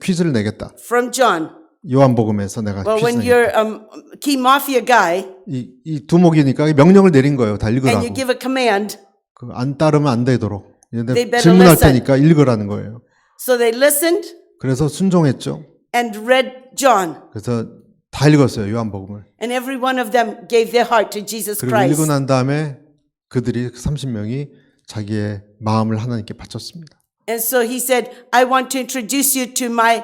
퀴즈를 내겠다. from John. 요한복음에서 내가 Well, 퀴즈 when 내겠다. you're a key mafia guy 이 두목이니까 명령을 내린 거예요. 다 and 읽으라고. you give a command, 안 따르면 안 되도록. 근데 They better 질문할 listen. 테니까 읽으라는 거예요. so they listened 그래서 순종했죠. and read John. 그래서 다 읽었어요. 요한복음을. And every one of them gave their heart to Jesus 그리고 Christ. 읽고 난 다음에 그들이 30명이 자기의 마음을 하나님께 바쳤습니다. And so he said, I want to introduce you to my,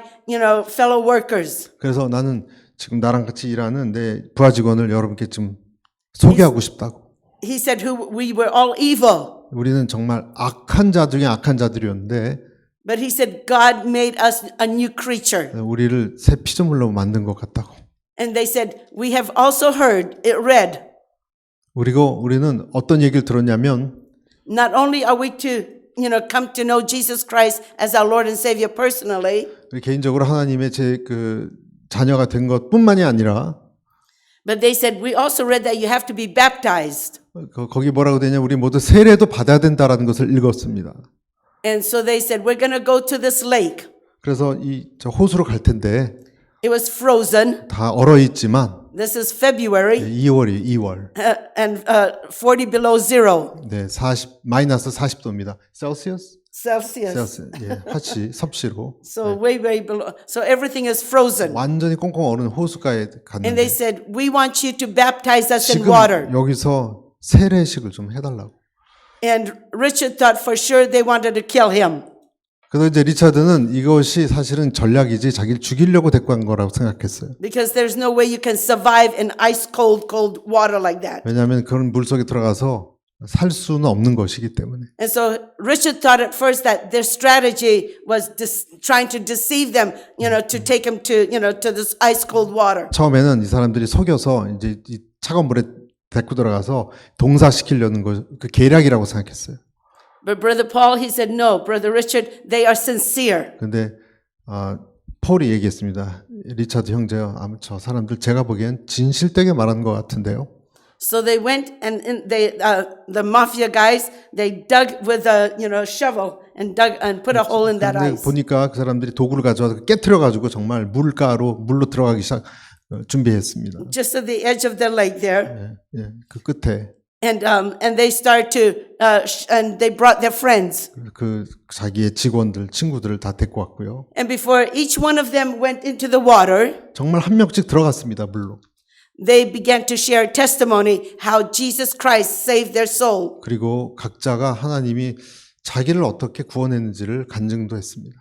fellow workers. 그래서 나는 지금 나랑 같이 일하는 내 부하 직원을 여러분께 좀 소개하고 싶다고. He said, we were all evil. 우리는 정말 악한 자 중에 악한 자들이었는데 But he said, God made us a new creature. 우리를 새 피조물로 만든 것 같다고. And they said, we have also read, 그리고 우리는 어떤 얘기를 들었냐면 not only are we to, come to know Jesus Christ as our Lord and Savior personally, 개인적으로 하나님의 그 자녀가 된 것뿐만이 아니라 but they said, we also read that you have to be baptized. 거기 뭐라고 되냐 우리 모두 세례도 받아야 된다라는 것을 읽었습니다. And so they said, we're going to go to this lake. 그래서 저 호수로 갈 텐데 It was frozen. 다 얼어 있지만 This is February 2월. and 40 below zero 네, 마이너스 40도입니다. 셀시어스? Celsius. 예, 섭씨로. So way below. So everything is frozen. 완전히 꽁꽁 얼은 호수가에 And 갔는데 they said, we want you to baptize us in 지금 water. 여기서 세례식을 좀 해달라고. And Richard thought for sure they wanted to kill him. 그래서 이제 리차드는 이것이 사실은 전략이지 자기를 죽이려고 데리고 간 거라고 생각했어요. Because there's no way you can survive in ice cold water like that. 왜냐하면 그런 물 속에 들어가서 살 수는 없는 것이기 때문에. And so Richard thought at first that their strategy was trying to deceive them, to take them to this ice cold water. 처음에는 이 사람들이 속여서 이제 이 차가운 물에 데리고 들어가서 동사시키려는 그 계략이라고 생각했어요. But Brother Paul, he said, no, Brother Richard, they are sincere. 근데 폴이 얘기했습니다. 리차드 형제요. 아마 저 사람들 제가 보기엔 진실되게 말하는 것 같은데요. So they went and the mafia guys, they dug with a shovel and put a hole in that 근데 ice. 보니까 그 사람들이 도구를 가져와서 깨트려 가지고 정말 물로 들어가기 준비했습니다. Just at the edge of the lake there, 예, 그 끝에 and they start to and they brought their friends. 그 자기의 친구들을 다 데리고 왔고요. And before each one of them went into the water, 정말 한 명씩 들어갔습니다. 물로. they began to share testimony how Jesus Christ saved their soul. 그리고 각자가 하나님이 자기를 어떻게 구원했는지를 간증도 했습니다.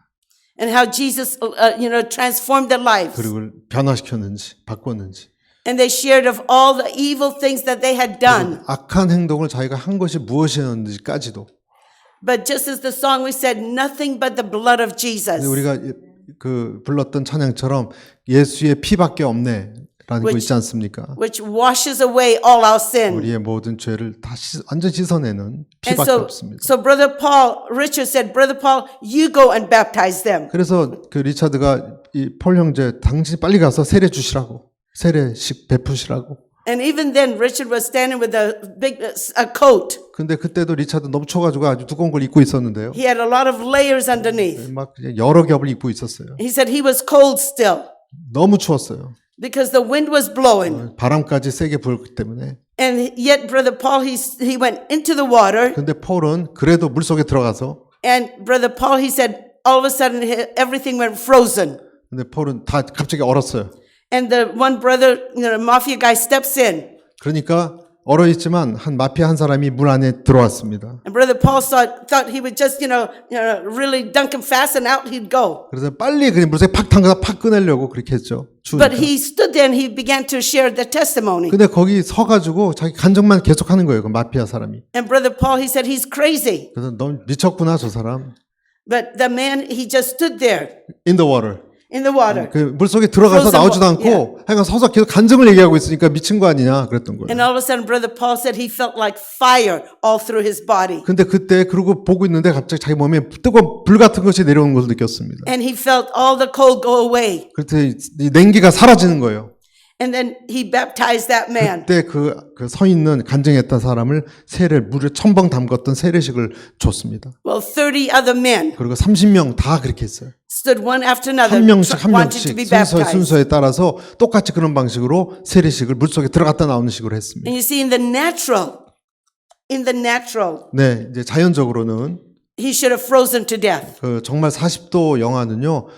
And how Jesus, transformed their lives. 그리고 변화시켰는지, 바꿨는지. And they shared of all the evil things that they had done. 악한 행동을 자기가 한 것이 무엇이었는지까지도. But just as the song we said, nothing but the blood of Jesus. 우리가 그 불렀던 찬양처럼 예수의 피밖에 없네. 거 있지 않습니까? which washes away all our sin. 우리의 모든 죄를 다 완전 씻어내는 And 피밖에 so, 없습니다. so Brother Paul, Richard said, Brother Paul, you go and baptize them. 그래서 그 리차드가 이 폴 형제 당신이 빨리 가서 세례 주시라고 세례식 베푸시라고. And even then, Richard was standing with a big a coat. 근데 그때도 리차드 너무 추워가지고 아주 두꺼운 걸 입고 있었는데요. He had a lot of layers underneath. 막 그냥 여러 겹을 입고 있었어요. He said he was cold still 너무 추웠어요. because the wind was blowing. 바람까지 세게 불기 때문에. And yet, Brother Paul, he went into the water. 근데 폴은 그래도 물속에 들어가서 And Brother Paul, he said, all of a sudden, everything went frozen. 근데 폴은 다 갑자기 얼었어요. And the one brother, mafia guy steps in. 그러니까 얼어 있지만 한 마피아 한 사람이 물 안에 들어왔습니다. And Brother Paul thought he would just, really dunk him fast and out he'd go. 그래서 빨리 그냥 물속에 팍 담가서 팍 꺼내려고 그렇게 했죠. 추우니까. But he stood there and he began to share the testimony. 근데 거기 서가지고 자기 간증만 계속하는 거예요. 그 마피아 사람이. And Brother Paul, he said, he's crazy. 그래서 너 미쳤구나 저 사람. But the man, he just stood there In the water. in the water. 그 물속에 들어가서 Frozen 나오지도 water, 않고 하여간 서서 계속 간증을 얘기하고 있으니까 미친 거 아니냐 그랬던 거예요. And all of a sudden, Brother Paul said he felt like fire all through his body. 근데 그때 그러고 보고 있는데 갑자기 자기 몸에 뜨거운 불 같은 것이 내려오는 것을 느꼈습니다. And he felt all the cold go away. 그때 이 냉기가 사라지는 거예요. And then he baptized that man. 그때 그 서 있는 간증했던 사람을 물에 첨벙 담궜던 세례식을 줬습니다. Well, 30 other men 그리고 30명 다 그렇게 했어요. stood one after another, 한 명씩 wanted to be baptized. 순서에 따라서 똑같이 그런 방식으로 세례식을 물속에 들어갔다 나오는 식으로 했습니다. And you see, in the natural, 네, 이제 자연적으로는 he should have frozen to death. 그 정말 40도 영하는요,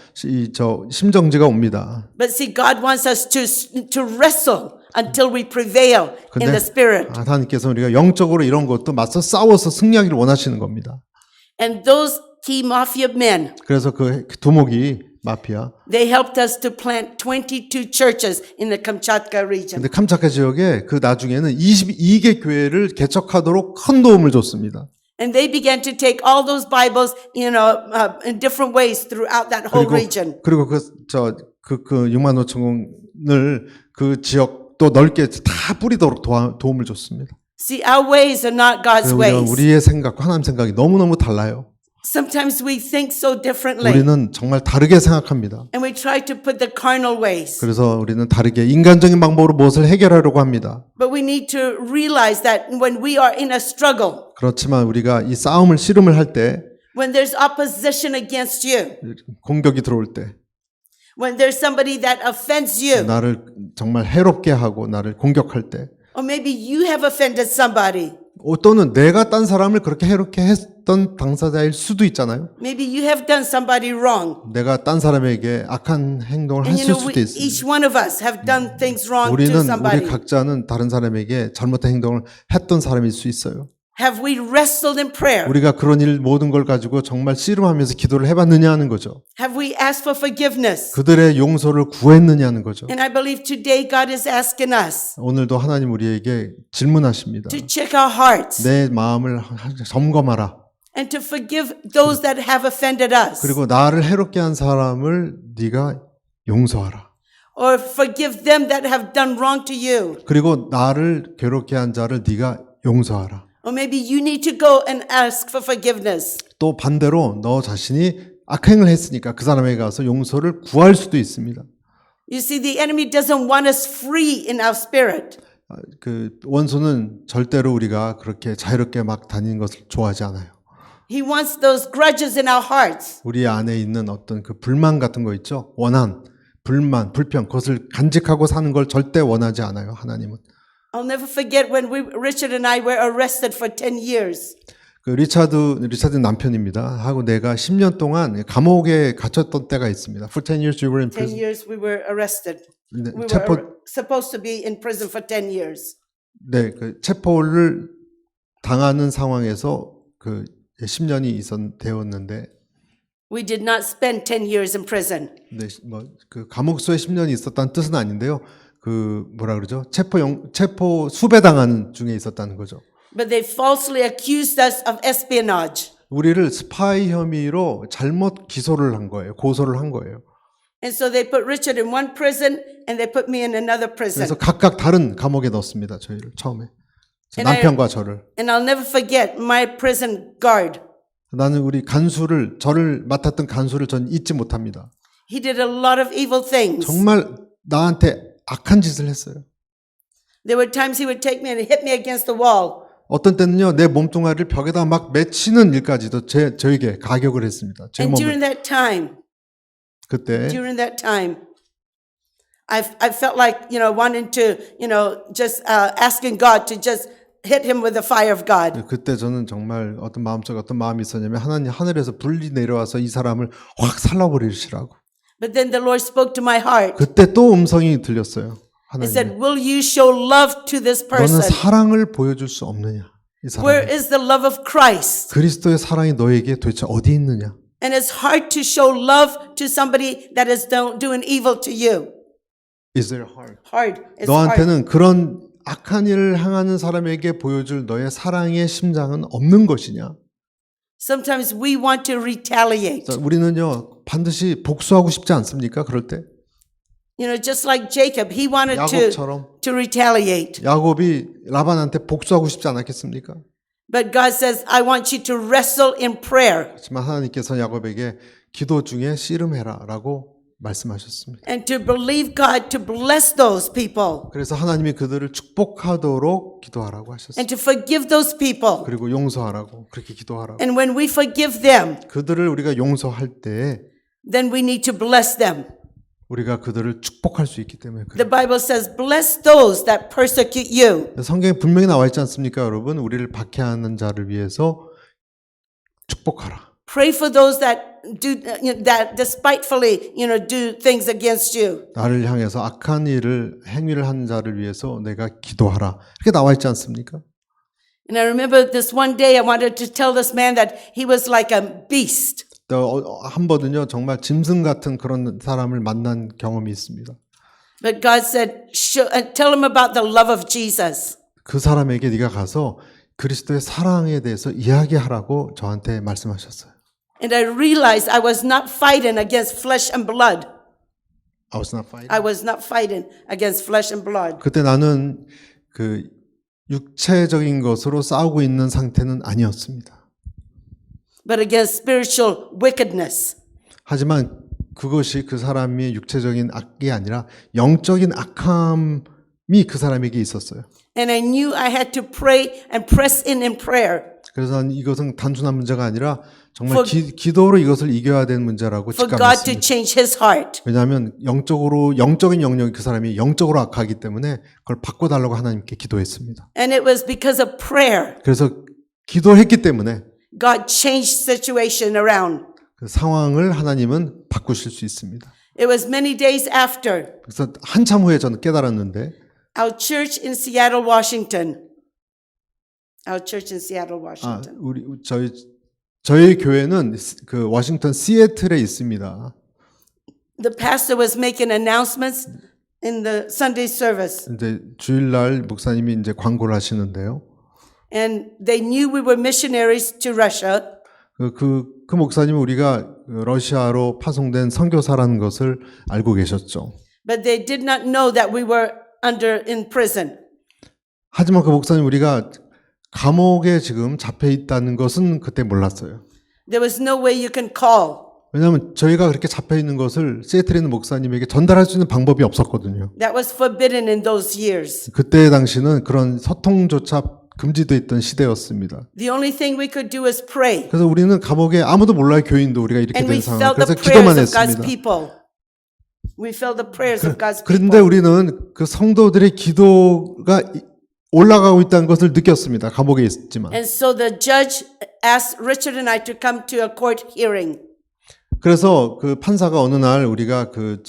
심정지가 옵니다. But see, God wants us to wrestle until we prevail in the spirit. 하나님께서 우리가 영적으로 이런 것도 맞서 싸워서 승리하기를 원하시는 겁니다. And those key mafia men, 그래서 그 두목이 마피아. they helped us to plant 22 churches in the Kamchatka region. 근데 캄차카 지역에 그 나중에는 22개 교회를 개척하도록 큰 도움을 줬습니다. And they began to take all those Bibles, in different ways throughout that whole region. 그리고 그 6만 5천 권을 그 지역도 넓게 다 뿌리도록 도움을 줬습니다. See, our ways are not God's ways. 우리의 생각과 하나님 생각이 너무너무 달라요. Sometimes we think so differently. 우리는 정말 다르게 생각합니다. And we try to put the carnal ways. 그래서 우리는 다르게 인간적인 방법으로 무엇을 해결하려고 합니다. But we need to realize that when we are in a struggle, 그렇지만 우리가 이 싸움을 씨름을 할 때, when there's opposition against you, 공격이 들어올 때, when there's somebody that offends you, 나를 정말 해롭게 하고 나를 공격할 때, or maybe you have offended somebody. 또는 내가 딴 사람을 그렇게 해롭게 했던 당사자일 수도 있잖아요. Maybe you have done somebody wrong. 내가 딴 사람에게 악한 행동을 And 했을 수도 each 있습니다. one of us have done things wrong to 우리 somebody. 각자는 다른 사람에게 잘못된 행동을 했던 사람일 수 있어요. Have we wrestled in prayer? 우리가 그런 일 모든 걸 가지고 정말 씨름하면서 기도를 해봤느냐 하는 거죠. Have we asked for forgiveness? 그들의 용서를 구했느냐 하는 거죠. And I believe today God is asking us 오늘도 하나님 우리에게 질문하십니다. to check our hearts 내 마음을 점검하라. and to forgive those that have offended us, 그리고 나를 해롭게 한 사람을 네가 용서하라. or forgive them that have done wrong to you. 그리고 나를 괴롭게 한 자를 네가 용서하라. Or maybe you need to go and ask for forgiveness. 또 반대로 너 자신이 악행을 했으니까 그 사람에게 가서 용서를 구할 수도 있습니다. You see, the enemy doesn't want us free in our spirit. 그 원수는 절대로 우리가 그렇게 자유롭게 막 다니는 것을 좋아하지 않아요. He wants those grudges in our hearts. 우리 안에 있는 어떤 그 불만 같은 거 있죠? 원한, 불만, 불평, 그것을 간직하고 사는 걸 절대 원하지 않아요, 하나님은. I'll never forget when Richard and I were arrested for 10 years. 그 리차드 남편입니다. 하고 내가 10년 동안 감옥에 갇혔던 때가 있습니다. For 10 years we were in 10 prison. years we were arrested. 네, We were supposed to be in prison for 10 years. 네, 그 체포를 당하는 상황에서 그 10년이 되었는데, We did not spend 10 years in prison. 네, 그 감옥소에 10년이 있었다는 뜻은 아닌데요. 그 뭐라 그러죠? 체포 수배당하는 중에 있었다는 거죠. But they falsely accused us of espionage. 우리를 스파이 혐의로 잘못 기소를 한 거예요. 고소를 한 거예요. And so they put Richard in one prison and they put me in another prison. 그래서 각각 다른 감옥에 넣었습니다. 저희를 처음에. 제 남편과 저를. And I'll never forget my prison guard. 나는 우리 간수를 저를 맡았던 간수를 전 잊지 못합니다. He did a lot of evil things. 정말 나한테 악한 짓을 했어요. There were times he would take me and hit me against the wall. 어떤 때는요 내 몸뚱아리를 벽에다 막 맺히는 일까지도 저에게 가격을 했습니다. 제 And during 몸을. that time, 그때 I felt like, wanting to, just asking God to just hit him with the fire of God. 그때 저는 정말 어떤 마음속에 어떤 마음이 있었냐면 하나님 하늘에서 불이 내려와서 이 사람을 확 살라버리시라고. But then the Lord spoke to my heart. 그때 또 음성이 들렸어요. He said, 하나님. will you show love to this 너는 person? 사랑을 보여줄 수 없느냐? 이 Where 사람. is the love of Christ? 그리스도의 사랑이 너에게 도대체 어디 있느냐? And it's hard to show love to somebody that is doing evil to you. Is there hard? Hard. It's hard. 너한테는 그런 악한 일을 행하는 사람에게 보여줄 너의 사랑의 심장은 없는 것이냐? Sometimes we want to retaliate. 자, 우리는요 반드시 복수하고 싶지 않습니까? 그럴 때 Just like Jacob, he wanted 야곱처럼 to retaliate. 야곱이 라반한테 복수하고 싶지 않았겠습니까? But God says, I want you to wrestle in prayer 하지만 하나님께서 야곱에게 기도 중에 씨름해라라고 말씀하셨습니다. and to believe God to bless those people 그래서 하나님이 그들을 축복하도록 기도하라고 하셨어요. and to forgive those people. 그리고 용서하라고 그렇게 기도하라고. And when we forgive them, 그들을 우리가 용서할 때 then we need to bless them. 우리가 그들을 축복할 수 있기 때문에 그래요. The Bible says, bless those that persecute you. 성경에 분명히 나와 있지 않습니까, 여러분? 우리를 박해하는 자를 위해서 축복하라. Pray for those that that despitefully, do things against you. 나를 향해서 악한 행위를 하는 자를 위해서 내가 기도하라. 이렇게 나와 있지 않습니까? And I remember this one day I wanted to tell this man that he was like a beast. 한 번은요 정말 짐승 같은 그런 사람을 만난 경험이 있습니다. But God said, tell him about the love of Jesus. 그 사람에게 네가 가서 그리스도의 사랑에 대해서 이야기하라고 저한테 말씀하셨어요. And I realized I was not fighting against flesh and blood. I was not fighting. I was not fighting against flesh and blood. 그때 나는 그 육체적인 것으로 싸우고 있는 상태는 아니었습니다. But against spiritual wickedness. 하지만 그것이 그 사람의 육체적인 악이 아니라 영적인 악함이 그 사람에게 있었어요. And I knew I had to pray and press in prayer. 그래서 난 이것은 단순한 문제가 아니라 정말 기도로 이것을 이겨야 되는 문제라고 For God to 직감했습니다. change his heart. 왜냐하면 영적인 영역이 그 사람이 영적으로 악하기 때문에 그걸 바꿔달라고 하나님께 기도했습니다. And it was because of prayer. 그래서 기도했기 때문에 God changed situation around. 그 상황을 하나님은 바꾸실 수 있습니다. It was many days after 그래서 한참 후에 저는 깨달았는데 our church in Seattle, Washington. Our church in Seattle, Washington. 저희 교회는 그 워싱턴 시애틀에 있습니다. The pastor was making announcements in the Sunday service. 이제 주일날 목사님이 이제 광고를 하시는데요. And they knew we were missionaries to Russia. 그 목사님은 우리가 러시아로 파송된 선교사라는 것을 알고 계셨죠. But they did not know that we were in prison. 하지만 그 목사님 우리가 감옥에 지금 잡혀 있다는 것은 그때 몰랐어요. There was no way you can call. 왜냐하면 저희가 그렇게 잡혀 있는 것을 시애틀에 있는 목사님에게 전달할 수 있는 방법이 없었거든요. That was forbidden in those years. 그때 당시는 그런 소통조차 금지되어 있던 시대였습니다. The only thing we could do is pray. 그래서 우리는 감옥에 아무도 몰라요. 교인도 우리가 이렇게 And we 된 상황. felt 그래서 the 기도만 prayers of God's 했습니다. people. We felt the prayers of God's 그런데 people. 우리는 그 성도들의 기도가 올라가고 있다는 것을 느꼈습니다. 감옥에 있지만. And so the judge asked Richard and I to come to a court hearing. 그래서 그 판사가 어느 날 우리가 그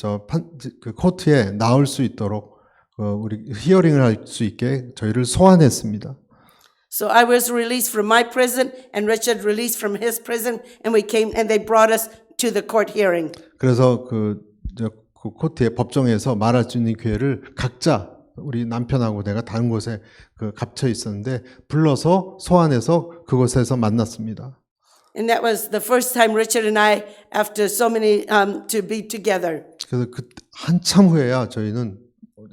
코트에 나올 수 있도록 우리 히어링을 할 수 있게 저희를 소환했습니다. So I was released from my prison and Richard released from his prison and we came and they brought us to the court hearing. 그래서 그 코트에 법정에서 말할 수 있는 기회를 각자 우리 남편하고 내가 다른 곳에 갇혀 있었는데 불러서 소환해서 그곳에서 만났습니다. And that was the first time Richard and I, after so many, to be together. 그래서 그 한참 후에야 저희는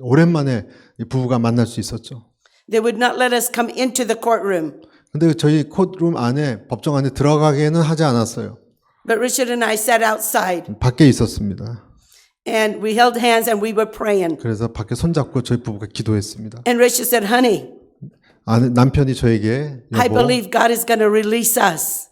오랜만에 이 부부가 만날 수 있었죠. They would not let us come into the courtroom. 근데 저희 코트룸 안에 법정 안에 들어가게는 하지 않았어요. But Richard and I sat outside 밖에 있었습니다. and we held hands and we were praying. 그래서 밖에 손잡고 저희 부부가 기도했습니다. And Richard said, honey, 남편이 저에게 I 여보, believe God is going to release us.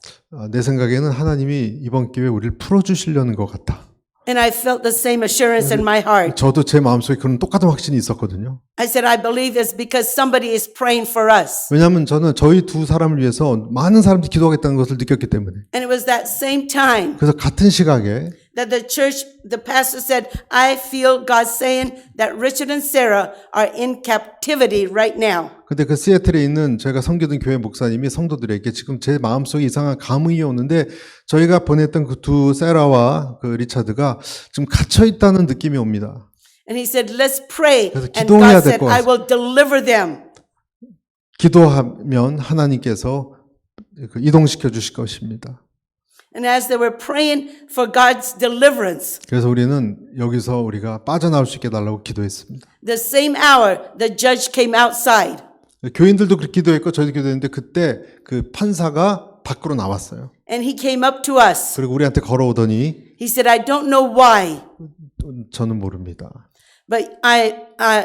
내 생각에는 하나님이 이번 기회에 우리를 풀어주시려는 것 같다. And I felt the same assurance in my heart. 저도 제 마음속에 그런 똑같은 확신이 있었거든요. I said, I believe it's because somebody is praying for us. 왜냐하면 저는 저희 두 사람을 위해서 많은 사람들이 기도하겠다는 것을 느꼈기 때문에. And it was that same time 그래서 같은 시각에 that the church, the pastor said, I feel God saying that Richard and Sarah are in captivity right now. 근데 그 시애틀에 있는 제가 섬기던 교회 목사님이 성도들에게 지금 제 마음속에 이상한 감흥이 오는데 저희가 보냈던 그 두 세라와 그 리차드가 지금 갇혀 있다는 느낌이 옵니다. And he said, let's pray. 그래서 And 기도해야 God 될 said, 것 I 같습니다. will deliver them. 기도하면 하나님께서 그 이동시켜 주실 것입니다. And as they were praying for God's deliverance, 그래서 우리는 여기서 우리가 빠져나올 수 있게 달라고 기도했습니다. the same hour, the judge came outside. 교인들도 그렇게 기도했고 저희도 기도했는데 그때 그 판사가 밖으로 나왔어요. And he came up to us. 그리고 우리한테 걸어오더니 He said, I don't know why, 저는 모릅니다. but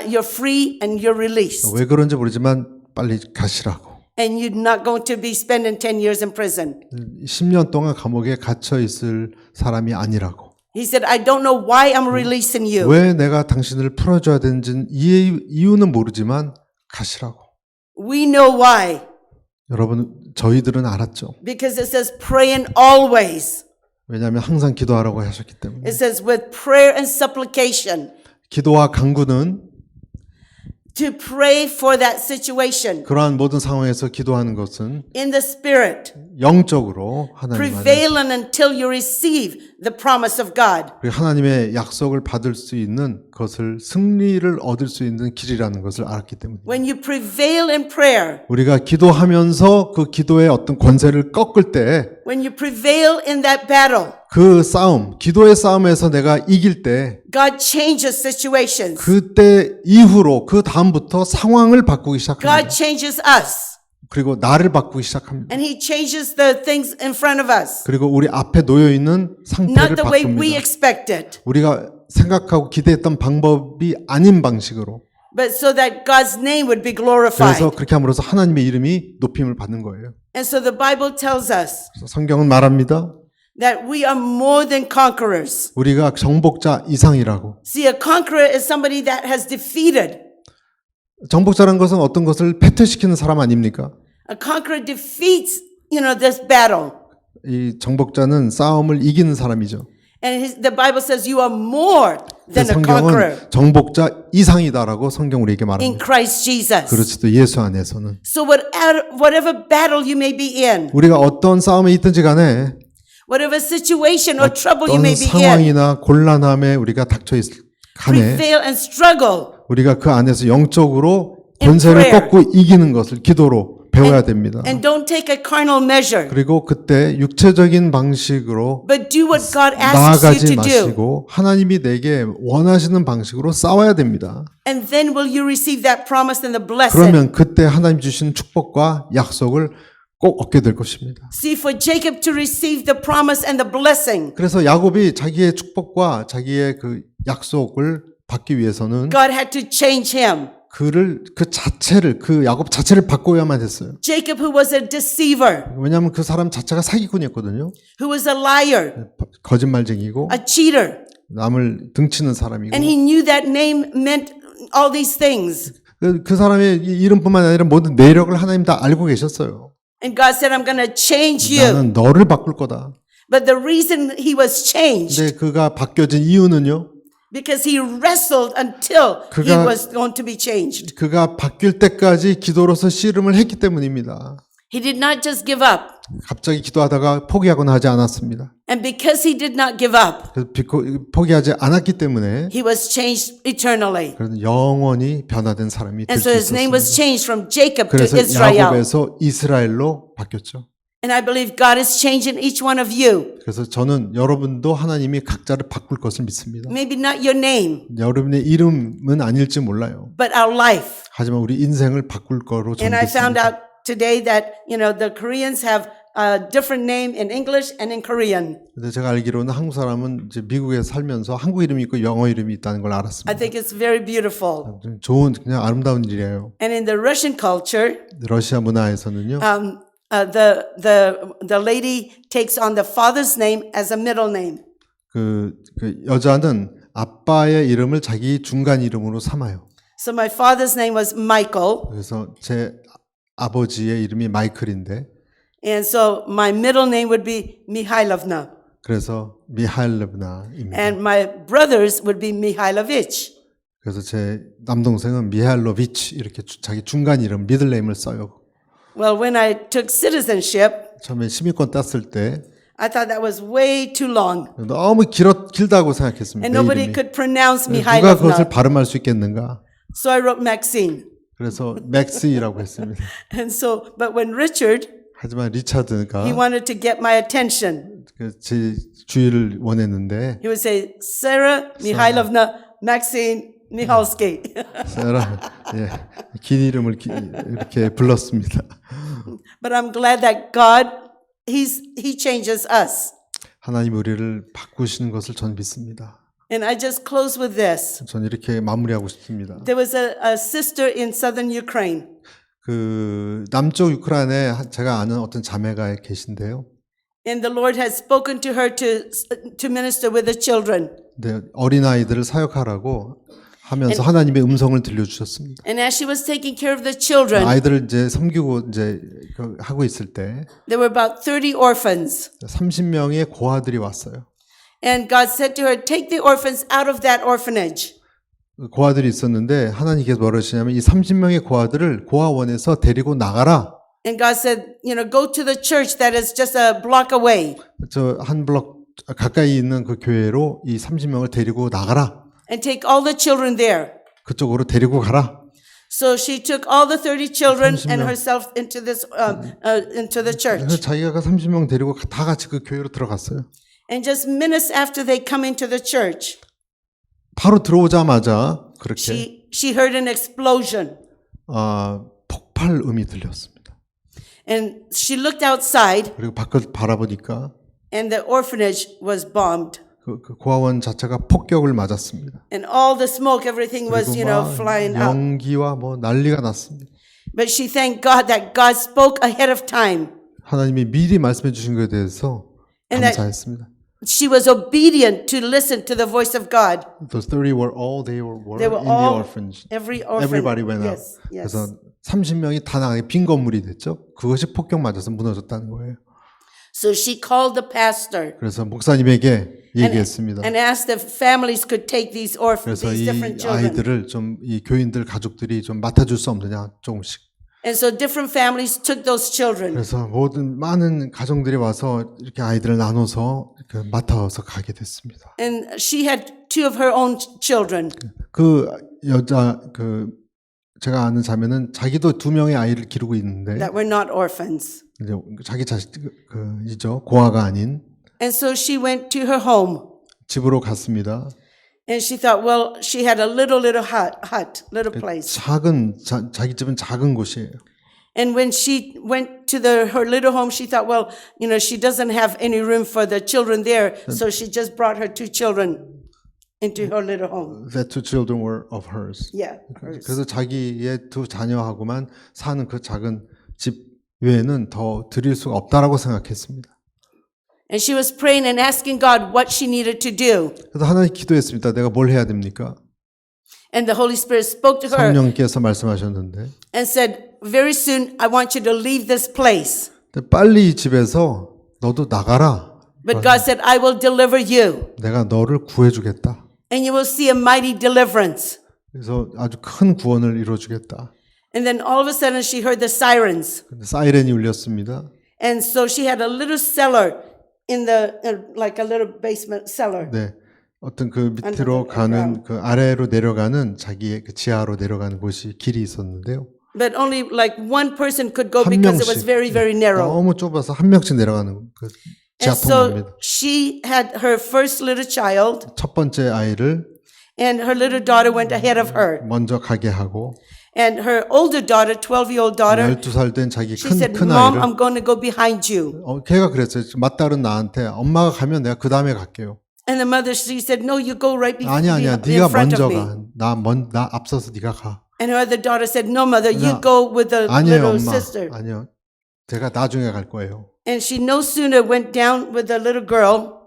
you're free and you're released. 왜 그런지 모르지만 빨리 가시라고. And you're not going to be spending 10 years in prison. 10년 동안 감옥에 gat혀 있을 사람이 아니라고. He said, I don't know why I'm releasing you. 왜 내가 당신을 풀어줘야 되는지는 이유는 모르지만 가시라고. We know why. 여러분 저희들은 알았죠. Because it says praying always. 왜냐하면 항상 기도하라고 하셨기 때문에. It says with prayer and supplication 기도와 간구는 to pray for that situation 그러한 모든 상황에서 기도하는 것은 in the spirit, 영적으로 하나님 안에 prevailing until you receive the promise of God. 그리고 하나님의 약속을 받을 수 있는 것을 승리를 얻을 수 있는 길이라는 것을 알았기 때문에 When you prevail in prayer, 우리가 기도하면서 그 기도의 어떤 권세를 꺾을 때 when you prevail in that battle, 그 싸움, 기도의 싸움에서 내가 이길 때 God changes situations. 그때 이후로 그 다음부터 상황을 바꾸기 God 시작합니다. changes us. 그리고 나를 바꾸기 시작합니다. And He changes the things in front of us. 그리고 우리 앞에 놓여 있는 상태를 Not the way we 바꿉니다. expected, 우리가 생각하고 기대했던 방법이 아닌 방식으로. but so that God's name would be 그래서 glorified. 그렇게 함으로써 하나님의 이름이 높임을 받는 거예요. And so the Bible tells us 그래서 성경은 말합니다. that we are more than conquerors. 우리가 정복자 이상이라고. See, a conqueror is somebody that has defeated. 정복자라는 것은 어떤 것을 패퇴시키는 사람 아닙니까? A conqueror defeats, this battle. 이 정복자는 싸움을 이기는 사람이죠. And the Bible says you are more than a conqueror 성경은 정복자 이상이다라고 성경 우리에게 in 말합니다. Christ Jesus. 그렇지도 예수 안에서는. So whatever battle you may be in, 우리가 어떤 싸움에 있든지 간에 whatever situation or trouble you 어떤 may be in, 상황이나 곤란함에 우리가 닥쳐 있을 간에 prevail and struggle. 우리가 그 안에서 영적으로 In 권세를 prayer. 꺾고 이기는 것을 기도로 배워야 됩니다. And don't take a carnal measure, 그리고 그때 육체적인 방식으로 but do what God asks you 나아가지 to do. 마시고 하나님이 내게 원하시는 방식으로 싸워야 됩니다. And then will you receive that promise and the blessing. 그러면 그때 하나님 주신 축복과 약속을 꼭 얻게 될 것입니다. See, for Jacob to receive the promise and the blessing, 그래서 야곱이 자기의 축복과 자기의 그 약속을 받기 위해서는 God had to change him. 그 야곱 자체를 바꿔야만 했어요. Jacob, who was a deceiver, 왜냐하면 그 사람 자체가 사기꾼이었거든요. who was a liar, 거짓말쟁이고 a cheater, 남을 등치는 사람이고 and he knew that name meant all these things. 그 사람의 이름뿐만 아니라 모든 내력을 하나님 다 알고 계셨어요. And God said, I'm going to change you. 나는 너를 바꿀 거다. But the reason he was changed, 근데 그가 바뀌어진 이유는요. because he wrestled until he 그가- was going to be changed. 그가 바뀔 때까지 기도로서 씨름을 했기 때문입니다. He did not just give up. 갑자기 기도하다가 포기하거나 하지 않았습니다. And because he did not give up, 그래서 포기하지 않았기 때문에 he was changed eternally. 그래서 영원히 변화된 사람이 될 And 수 so his name was 있었습니다. changed from Jacob to 그래서 Israel. 야곱에서 이스라엘로 바뀌었죠. And I believe God is changing each one of you. 그래서 저는 여러분도 하나님이 각자를 바꿀 것을 믿습니다. Maybe not your name, 여러분의 이름은 아닐지 몰라요. but our life. 하지만 우리 인생을 바꿀 거로 And 저는 I found 믿습니다. out today that, the Koreans have a different name in English and in Korean. 근데 제가 알기로는 한국 사람은 이제 미국에 살면서 한국 이름이 있고 영어 이름이 있다는 걸 I 알았습니다. think it's very beautiful. 좀 좋은 그냥 아름다운 일이에요. And in the Russian culture, 러시아 문화에서는요. the lady takes on the father's name as a middle name. 그 여자는 아빠의 이름을 자기 중간 이름으로 삼아요. So my father's name was Michael, 그래서 제 아버지의 이름이 마이클인데 and so my middle name would be Mihailovna, 그래서 미하일rov나입니다. and my brothers would be Mihailovich. 그래서 제 남동생은 미하일로비치 이렇게 자기 중간 이름 미들네임을 써요. Well, when I took citizenship, 처음에 시민권 땄을 때 I thought that was way too long, 너무 길다고 생각했습니다. and 내 nobody 이름이. could pronounce 누가 그것을 Mihailovna. 발음할 수 있겠는가? So I wrote Maxine. 그래서 맥스이라고 했습니다. And so, but when Richard, 하지만 리차드가 he wanted to get my attention. 제 주의를 원했는데 He would say, Sarah Mihailovna Maxine Mihalski. 세라 긴 이름을 이렇게 불렀습니다. But I'm glad that God, He changes us. 하나님 우리를 바꾸시는 것을 전 믿습니다. And I just close with this. 전 이렇게 마무리하고 싶습니다. There was a sister in southern Ukraine. 그 남쪽 우크라이나에 제가 아는 어떤 자매가 계신데요. And the Lord had spoken to her to minister with the children. 네, 어린아이들을 사역하라고 하면서 하나님의 음성을 들려주셨습니다. And as she was taking care of the children, 아이들을 이제 섬기고 이제 하고 있을 때 there were about 30 orphans. 30명의 고아들이 왔어요. And God said to her, take the orphans out of that orphanage. 고아들이 있었는데 하나님께서 뭐라 하시냐면 이 30명의 고아들을 고아원에서 데리고 나가라. And God said, go to the church that is just a block away 저 한 블럭 가까이 있는 그 교회로 이 30명을 데리고 나가라. and take all the children there. 그쪽으로 데리고 가라. So she took all the 30 children and 30명. herself into into the 그래서 church. 자기가 그 30명 데리고 다 같이 그 교회로 들어갔어요. And just minutes after they come into the church, 바로 들어오자마자 그렇게 she heard an explosion. 폭발음이 들렸습니다. And she looked outside 그리고 밖을 바라보니까 and the orphanage was bombed. 그 고아원 자체가 폭격을 맞았습니다. And all the smoke, everything was, 그리고 막 flying out. 연기와 뭐 난리가 났습니다. But she thanked God that God spoke ahead of time. 하나님이 미리 말씀해 주신 것에 대해서 And that- 감사했습니다. She was obedient to listen to the voice of God. Those 30 were all they were They were in the all, orphanage. every orphan. Everybody went out. Yes, yes. 그래서 30명이 다 나가게 빈 건물이 됐죠. 그것이 폭격 맞아서 무너졌다는 거예요. So she called the pastor 그래서 목사님에게 얘기했습니다. and asked if families could take these orphans, 그래서 these 이 different children. 아이들을 좀 이 교인들 가족들이 좀 맡아줄 수 없느냐 조금씩. And so different families took those children. 그래서 많은 가정들이 와서 이렇게 아이들을 나눠서 이렇게 맡아서 가게 됐습니다. And she had 2 of her own children. 그 여자 제가 아는 자매는 자기도 2명의 아이를 기르고 있는데 That were not orphans. 이제 자기 자식 이죠 고아가 아닌 And so she went to her home. 집으로 갔습니다. And she thought, well, she had a little hut, little place. 자기 집은 작은 곳이에요. And when she went to her little home, she thought, well, she doesn't have any room for the children there. So she just brought her 2 children into her little home. The 2 children were of hers. Yeah. hers. 그래서 자기의 2 자녀하고만 사는 그 작은 집 외에는 더 드릴 수가 없다라고 생각했습니다. And she was praying and asking God what she needed to do. 그래서 하나님 기도했습니다. 내가 뭘 해야 됩니까? And the Holy Spirit spoke to her 성령께서 말씀하셨는데 and said, very soon I want you to leave this place. 빨리 이 집에서 너도 나가라. But God said, I will deliver you. 내가 너를 구해주겠다. And you will see a mighty deliverance. 그래서 아주 큰 구원을 이루어주겠다. And then all of a sudden she heard the sirens. 근데 사이렌이 울렸습니다. And so she had a little cellar in like a little basement cellar. 네, 어떤 그 밑으로 가는 그 아래로 내려가는 자기의 그 지하로 내려가는 곳이 길이 있었는데요. But only like one person could go 한 because it was 명씩. very, very narrow. 너무 좁아서 한 명씩 내려가는 그 And so 지하통로입니다. she had her first little child, 첫 번째 아이를 and her little daughter went ahead of her. 먼저 가게 하고 And her older daughter, 12-year-old daughter, 12살 된 자기 she said, 큰 Mom, 아이를 I'm going to go behind you. 걔가 그랬어요. 맞다른 나한테 엄마가 가면 내가 그 다음에 갈게요. And the mother, she said, no, you go right 아니야 in 네가 front 먼저 of me. 가. 나 앞서서 네가 가. And her other daughter said, no, mother, you 야, go with the 아니에요 little 엄마. sister. 아니요. 제가 나중에 갈 거예요. And she no sooner went down with the little girl.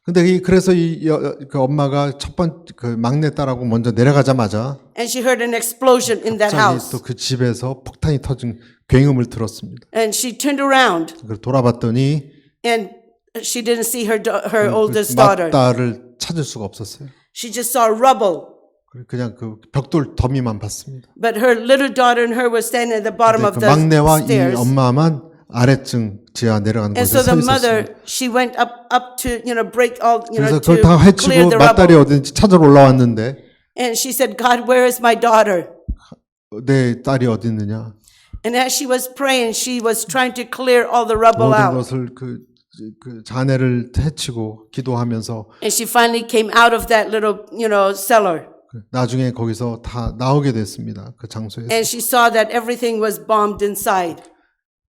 근데 그래서 그 엄마가 그 막내 딸하고 먼저 내려가자마자 And she heard an explosion in that 갑자기 house. 또 그 집에서 폭탄이 터진 굉음을 들었습니다. And she turned around 그걸 돌아봤더니 and she didn't see her oldest 그 daughter. 맞다를 찾을 수가 없었어요. She just saw rubble. 그냥 그 벽돌 더미만 봤습니다. But her little daughter and her were standing at the bottom 근데 of 그 the 막내와 이 stairs. 엄마만 아래층 지하 내려가는 And 곳에 so 서 the 있었습니다. mother, she went up to, break all, 그래서 to 그걸 다 clear 해치고 the 맞다리 rubble. 어딘지 찾으러 올라왔는데 And she said, God, where is my daughter? 내 딸이 어디 있느냐. And as she was praying, she was trying to clear all the rubble 모든 out. 것을 그 자네를 해치고 기도하면서 And she finally came out of that little, cellar. 나중에 거기서 다 나오게 됐습니다. 그 장소에서. And she saw that everything was bombed inside.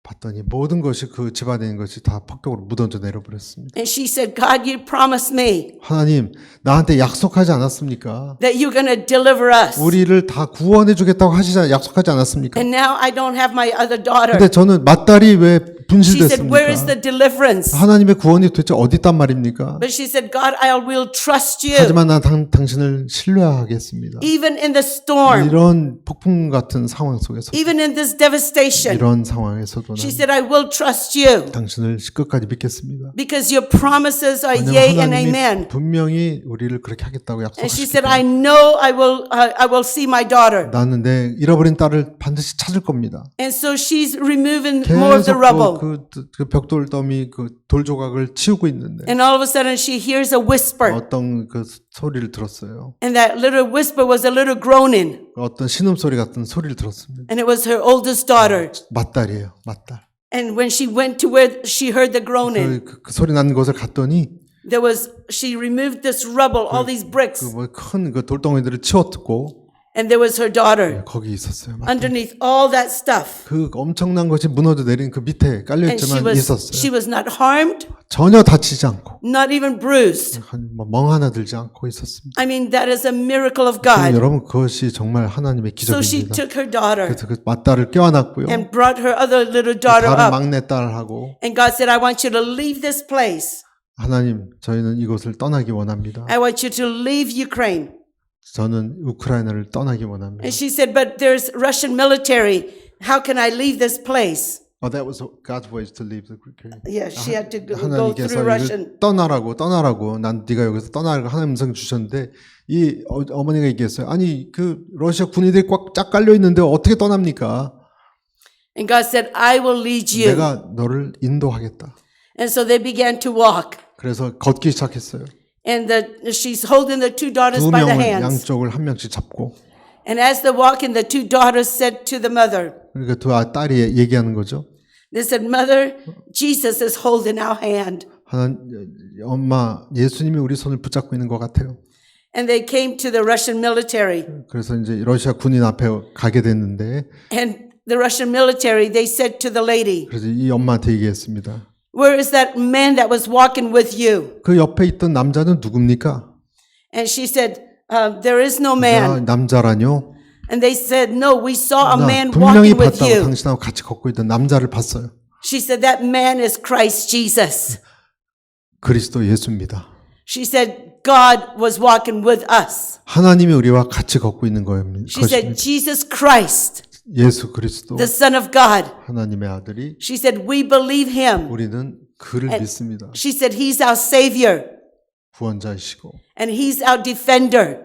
봤더니 모든 것이 그 집안에 있는 것이 다 폭격으로 묻어져 내려버렸습니다. And she said, God, you promised me 하나님 나한테 약속하지 않았습니까? that you're going to deliver us. 우리를 다 구원해 주겠다고 약속하지 않았습니까? And now I don't have my other daughter. 근데 저는 맞다리 왜 She said, where is 분실됐습니까? the deliverance? 하나님의 구원이 도대체 어디 있단 말입니까? But she said, God, I will trust you. 하지만 난 당신을 신뢰하겠습니다. Even in the storm, 이런 폭풍 같은 상황 속에서 even in this devastation, 이런 상황에서도 she 난 said, I will trust you 당신을 끝까지 믿겠습니다. because your promises are yea 왜냐하면 and 하나님이 amen. 분명히 우리를 그렇게 하겠다고 And she 약속하셨기 said, I 때문에 know I will see my daughter. 나는 내 잃어버린 딸을 반드시 찾을 겁니다. And so she's removing more of the 계속 rubble. 그 벽돌 더미 그 돌 조각을 치우고 있는데 And all of a sudden she hears a whisper. 어떤 그 소리를 들었어요. And that little whisper was a little groaning. 어떤 신음소리 같은 소리를 들었습니다. And it was her oldest daughter. 맞딸이에요. 맞딸. And when she went to where she heard the groaning, 그 소리 나는 곳을 갔더니 she removed this rubble, all these bricks, 큰 그 돌덩이들을 치웠고 and there was her daughter 거기 있었어요. 맞딸. underneath all that stuff. 그 엄청난 것이 무너져 내린 그 밑에 깔려 And 있지만 she 있었어요. was not harmed, 전혀 다치지 않고 not even bruised. 멍 하나 들지 않고 있었습니다. I mean, that is a miracle of God. 여러분 그것이 정말 하나님의 So she 기적입니다. took her daughter 그래서 그 맞딸을 껴안았고요. and brought her other little daughter 다른 up. 막내 딸하고 And God said, I want you to leave this place. 하나님 저희는 이곳을 떠나기 원합니다. I want you to leave Ukraine. 저는 우크라이나를 떠나기 원합니다. And she said, but there's Russian military. How can I leave this place? That was God's ways to leave the Ukraine. Yeah, she had to go 하나님께서 through Russian. 이걸 떠나라고 난 네가 여기서 떠나라고 하나님 음성 주셨는데 이 어머니가 얘기했어요. 아니 그 러시아 군인들이 꽉 깔려 있는데 어떻게 떠납니까? And God said, I will lead you. 내가 너를 인도하겠다. And so they began to walk. 그래서 걷기 시작했어요. And she's holding the two daughters 두 by the 명을 hands. 양쪽을 한 명씩 잡고 And as they walk in, the two daughters said to the mother, 그러니까 두 딸이 얘기하는 거죠. they said, Mother, Jesus is holding our hand. 엄마 예수님이 우리 손을 붙잡고 있는 것 같아요. And they came to the Russian military. 그래서 이제 러시아 군인 앞에 가게 됐는데 And the Russian military, they said to the lady, 그래서 이 엄마한테 얘기했습니다. where is that man that was walking with you? 그 옆에 있던 남자는 누굽니까? And she said, there is no 야, man. 남자라뇨? And they said, no, we saw a 나 man 분명히 walking with 봤다고 you. 당신하고 같이 걷고 있던 남자를 봤어요. She said, that man is Christ Jesus. 그리스도 예수입니다. She said, God was walking with us. 하나님이 우리와 같이 걷고 있는 거입니다. She said, Jesus Christ, 예수 그리스도 the Son of God. 하나님의 아들이 She said, we believe him. 우리는 그를 믿습니다. She said, he's our savior 구원자이시고 and he's our defender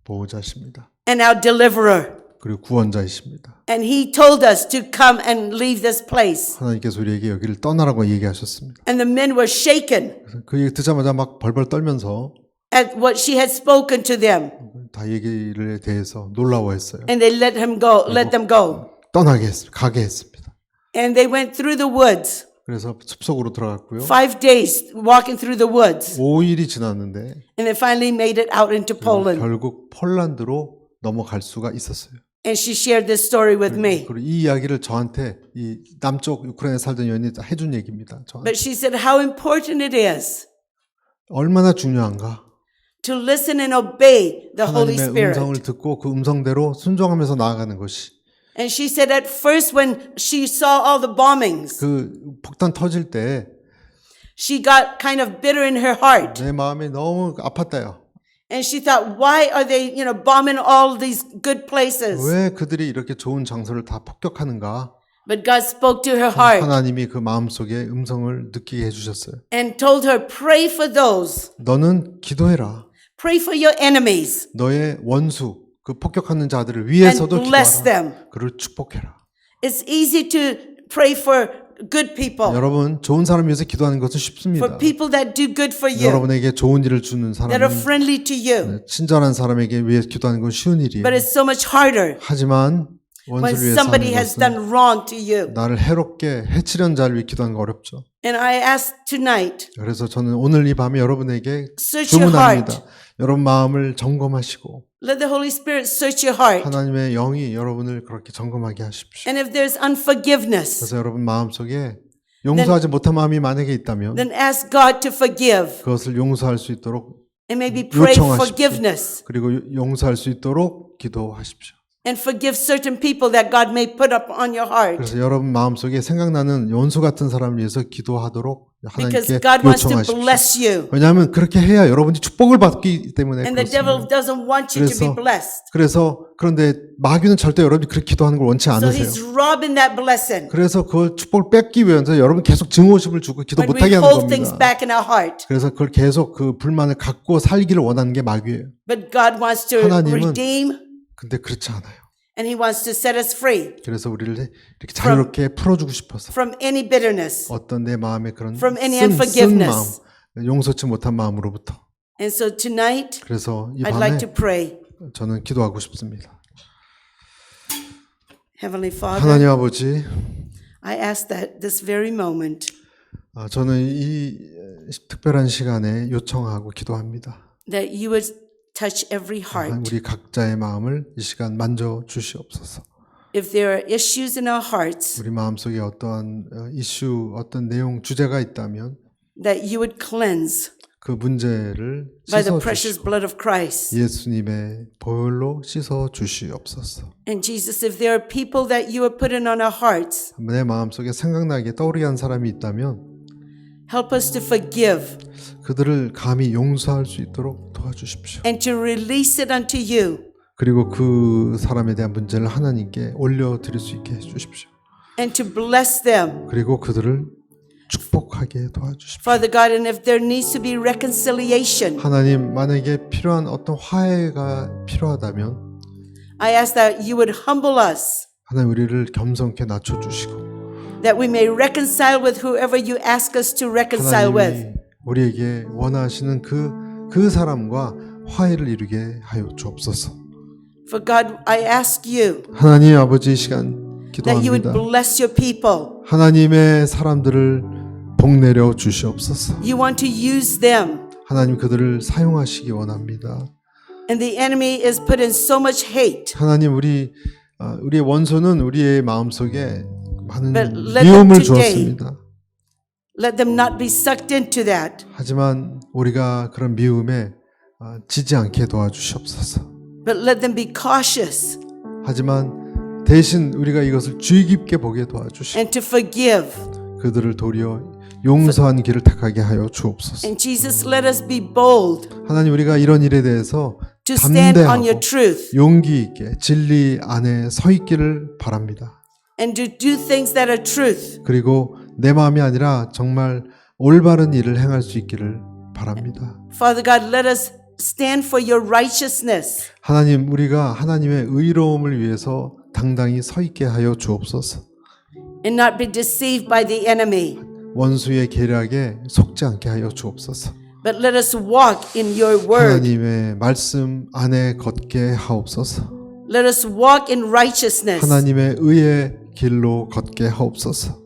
보호자십니다. and our deliverer. 그리고 구원자이십니다. And he told us to come and leave this place. 하나님께서 우리에게 여기를 떠나라고 얘기하셨습니다. And the men were shaken 그래서 그 얘기 듣자마자 막 벌벌 떨면서 at what she had spoken to them. 다 얘기에 대해서 놀라워했어요. And they let them go. 가게 했습니다. And they went through the woods, 그래서 숲속으로 들어갔고요. 5 days walking through the woods. 5일이 지났는데 And they finally made it out into Poland. 결국 폴란드로 넘어갈 수가 있었어요. And she shared this story with me. 그리고 이 이야기를 저한테 이 남쪽 우크라이나에 살던 여인이 해준 얘기입니다. 저한테. But she said how important it is 얼마나 중요한가. to listen and obey the Holy 하나님의 Spirit. 음성을 듣고 그 음성대로 순종하면서 나아가는 것이. And she said at first when she saw all the bombings, 그 폭탄 터질 때 she got kind of bitter in her heart. 내 마음이 너무 아팠다요. And she thought, why are they, bombing all these good places? 왜 그들이 이렇게 좋은 장소를 다 폭격하는가? But God spoke to her heart 하나님이 그 마음속에 음성을 느끼게 해주셨어요. and told her, pray for those. 너는 기도해라. Pray for your enemies 너의 원수, 그 폭격하는 자들을 and 위해서도 bless 기도하라. them. 그를 축복해라. It's easy to pray for good people, 여러분, 좋은 사람 위해서 기도하는 것은 쉽습니다. for people that do good for you, 여러분에게 좋은 일을 주는 that are 사람은 friendly to you. 친절한 사람에게 위해 기도하는 건 쉬운 일이에요. But it's so much harder 하지만 when 원수를 위해서 somebody 하는 has 것은 done wrong to you. 나를 해롭게 해치려는 자를 위해 기도하는 거 어렵죠. And I ask tonight, 그래서 저는 오늘 이 밤에 여러분에게 search your 주문합니다. heart. 여러분 마음을 점검하시고 Let the Holy Spirit search your heart. 하나님의 영이 여러분을 그렇게 점검하게 하십시오. And if there's unforgiveness, 그래서 여러분 마음속에 용서하지 못한 마음이 만약에 있다면 then ask God to forgive 그것을 용서할 수 있도록 and maybe pray 요청하십시오. forgiveness 그리고 용서할 수 있도록 기도하십시오. and forgive certain people that God may put up on your heart. 그래서 여러분 마음속에 생각나는 원수 같은 사람을 위해서 기도하도록 Because 하나님께 God wants to 요청하십시오. bless you. 왜냐하면 그렇게 해야 여러분이 축복을 받기 때문에 And the devil 그렇습니다. doesn't want you to be 그래서- blessed. 그래서 그런데 마귀는 절대 여러분이 그렇게 기도하는 걸 원치 So 않으세요. he's robbing that blessing 그래서 그 축복을 뺏기 위해서 여러분 계속 증오심을 주고 기도 when we 못하게 하는 hold things 겁니다. back in our heart. 그래서 그걸 계속 그 불만을 갖고 살기를 원하는 게 마귀예요. But God wants to 하나님은- redeem 근데 그렇지 않아요. and he wants to set us free 그래서 우리를 이렇게 자유롭게 풀어주고 싶어서 from any bitterness. 어떤 내 마음의 그런 From any 쓴 unforgiveness. 마음, 용서치 못한 마음으로부터. And so tonight, 그래서 이 I'd 밤에 like to pray. 저는 기도하고 싶습니다. Heavenly Father, 하나님 아버지, I ask that this very moment 저는 이 특별한 시간에 요청하고 기도합니다. that you would touch every heart. 우리 각자의 마음을 이 시간 만져 주시옵소서. If there are issues in our hearts, 우리 마음속에 어떠한 이슈, 어떤 내용, 주제가 있다면 that you would cleanse 그 문제를 by the 씻어 precious 주시고 blood of Christ. 예수님의 보혈로 씻어 주시옵소서. And Jesus, if there are people that you are putting on our hearts, 내 마음속에 생각나게 떠오르게 한 사람이 있다면 help us to forgive 그들을 감히 용서할 수 있도록 도와주십시오. and to release it unto you. 그리고 그 사람에 대한 문제를 하나님께 올려드릴 수 있게 해주십시오. And to bless them. 그리고 그들을 축복하게 도와주십시오. Father God, and if there needs to be reconciliation, 하나님, 만약에 필요한 어떤 화해가 필요하다면 I ask that you would humble us, 하나님 우리를 겸손케 낮춰주시고 that we may reconcile with whoever you ask us to reconcile with. 하나님이 우리에게 원하시는 그 사람과 화해를 이루게 하여 주옵소서. For God, I ask you 하나님 아버지, 이 시간 that you would 기도합니다. bless your people. 하나님의 사람들을 복내려 주시옵소서. You want to use them. 하나님 그들을 사용하시기 원합니다. And the enemy is put in so much hate. 하나님 우리의 원수는 우리의 마음속에 많은 But let them 미움을 today- 주었습니다. Let them not be sucked into that. 하지만 우리가 그런 미움에 지지 않게 도와주시옵소서. But let them be cautious 하지만 대신 우리가 이것을 주의 깊게 보게 도와주시고 and to forgive. 그들을 도리어 용서하는 길을 택하게 하여 주옵소서. And Jesus, let us be bold 하나님 우리가 이런 일에 대해서 to stand on your 담대하고 truth 용기 있게 진리 안에 서 있기를 바랍니다. and to do things that are truth. 그리고 내 마음이 아니라 정말 올바른 일을 행할 수 있기를 바랍니다. Father God, let us stand for your righteousness. 하나님, 우리가 하나님의 의로움을 위해서 당당히 서 있게 하여 주옵소서. And not be deceived by the enemy. 원수의 계략에 속지 않게 하여 주옵소서. But let us walk in your word. 하나님의 말씀 안에 걷게 하옵소서. Let us walk in righteousness. 하나님의 의의 길로 걷게 하옵소서.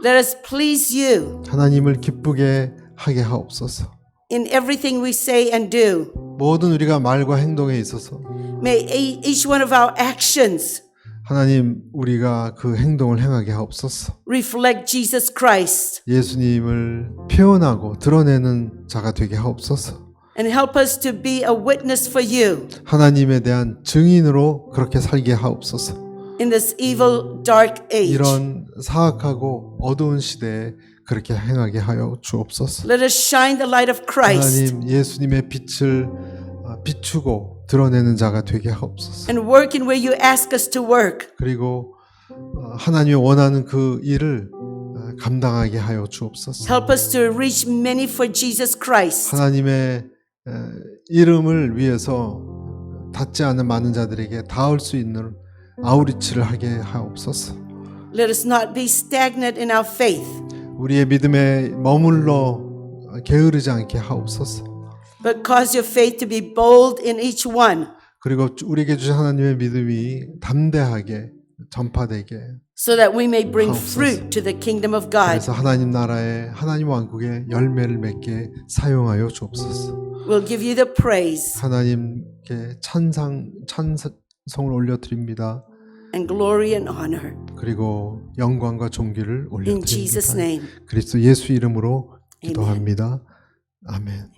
Let us please you 하나님을 기쁘게 하게 하옵소서. in everything we say and do. 모든 우리가 말과 행동에 있어서 May each one of our actions 하나님 우리가 그 행동을 행하게 하옵소서. reflect Jesus Christ 예수님을 표현하고 드러내는 자가 되게 하옵소서. and help us to be a witness for you 하나님에 대한 증인으로 그렇게 살게 하옵소서. in this evil, dark age. 이런 사악하고 어두운 시대에 그렇게 행하게 하여 주옵소서. Let us shine the light of Christ 하나님 예수님의 빛을 비추고 드러내는 자가 되게 하옵소서. and work in where you ask us to work. 그리고 하나님이 원하는 그 일을 감당하게 하여 주옵소서. Help us to reach many for Jesus Christ. 하나님의 이름을 위해서 닿지 않은 많은 자들에게 닿을 수 있는 아우리치를 하게 하옵소서. Let us not be stagnant in our faith, 우리의 믿음에 머물러 게으르지 않게 하옵소서. but cause your faith to be bold in each one, 그리고 우리에게 주신 하나님의 믿음이 담대하게 전파되게, so that we may bring 하옵소서. fruit to the kingdom of God. 그래서 하나님 나라의 하나님 왕국의 열매를 맺게 사용하여 주옵소서. We'll give you the praise 하나님께 찬송을 올려드립니다. and glory and honor 그리고 영광과 존귀를 in Jesus' 올려드립니다. name. 그리스도 예수 이름으로 Amen. 기도합니다. 아멘.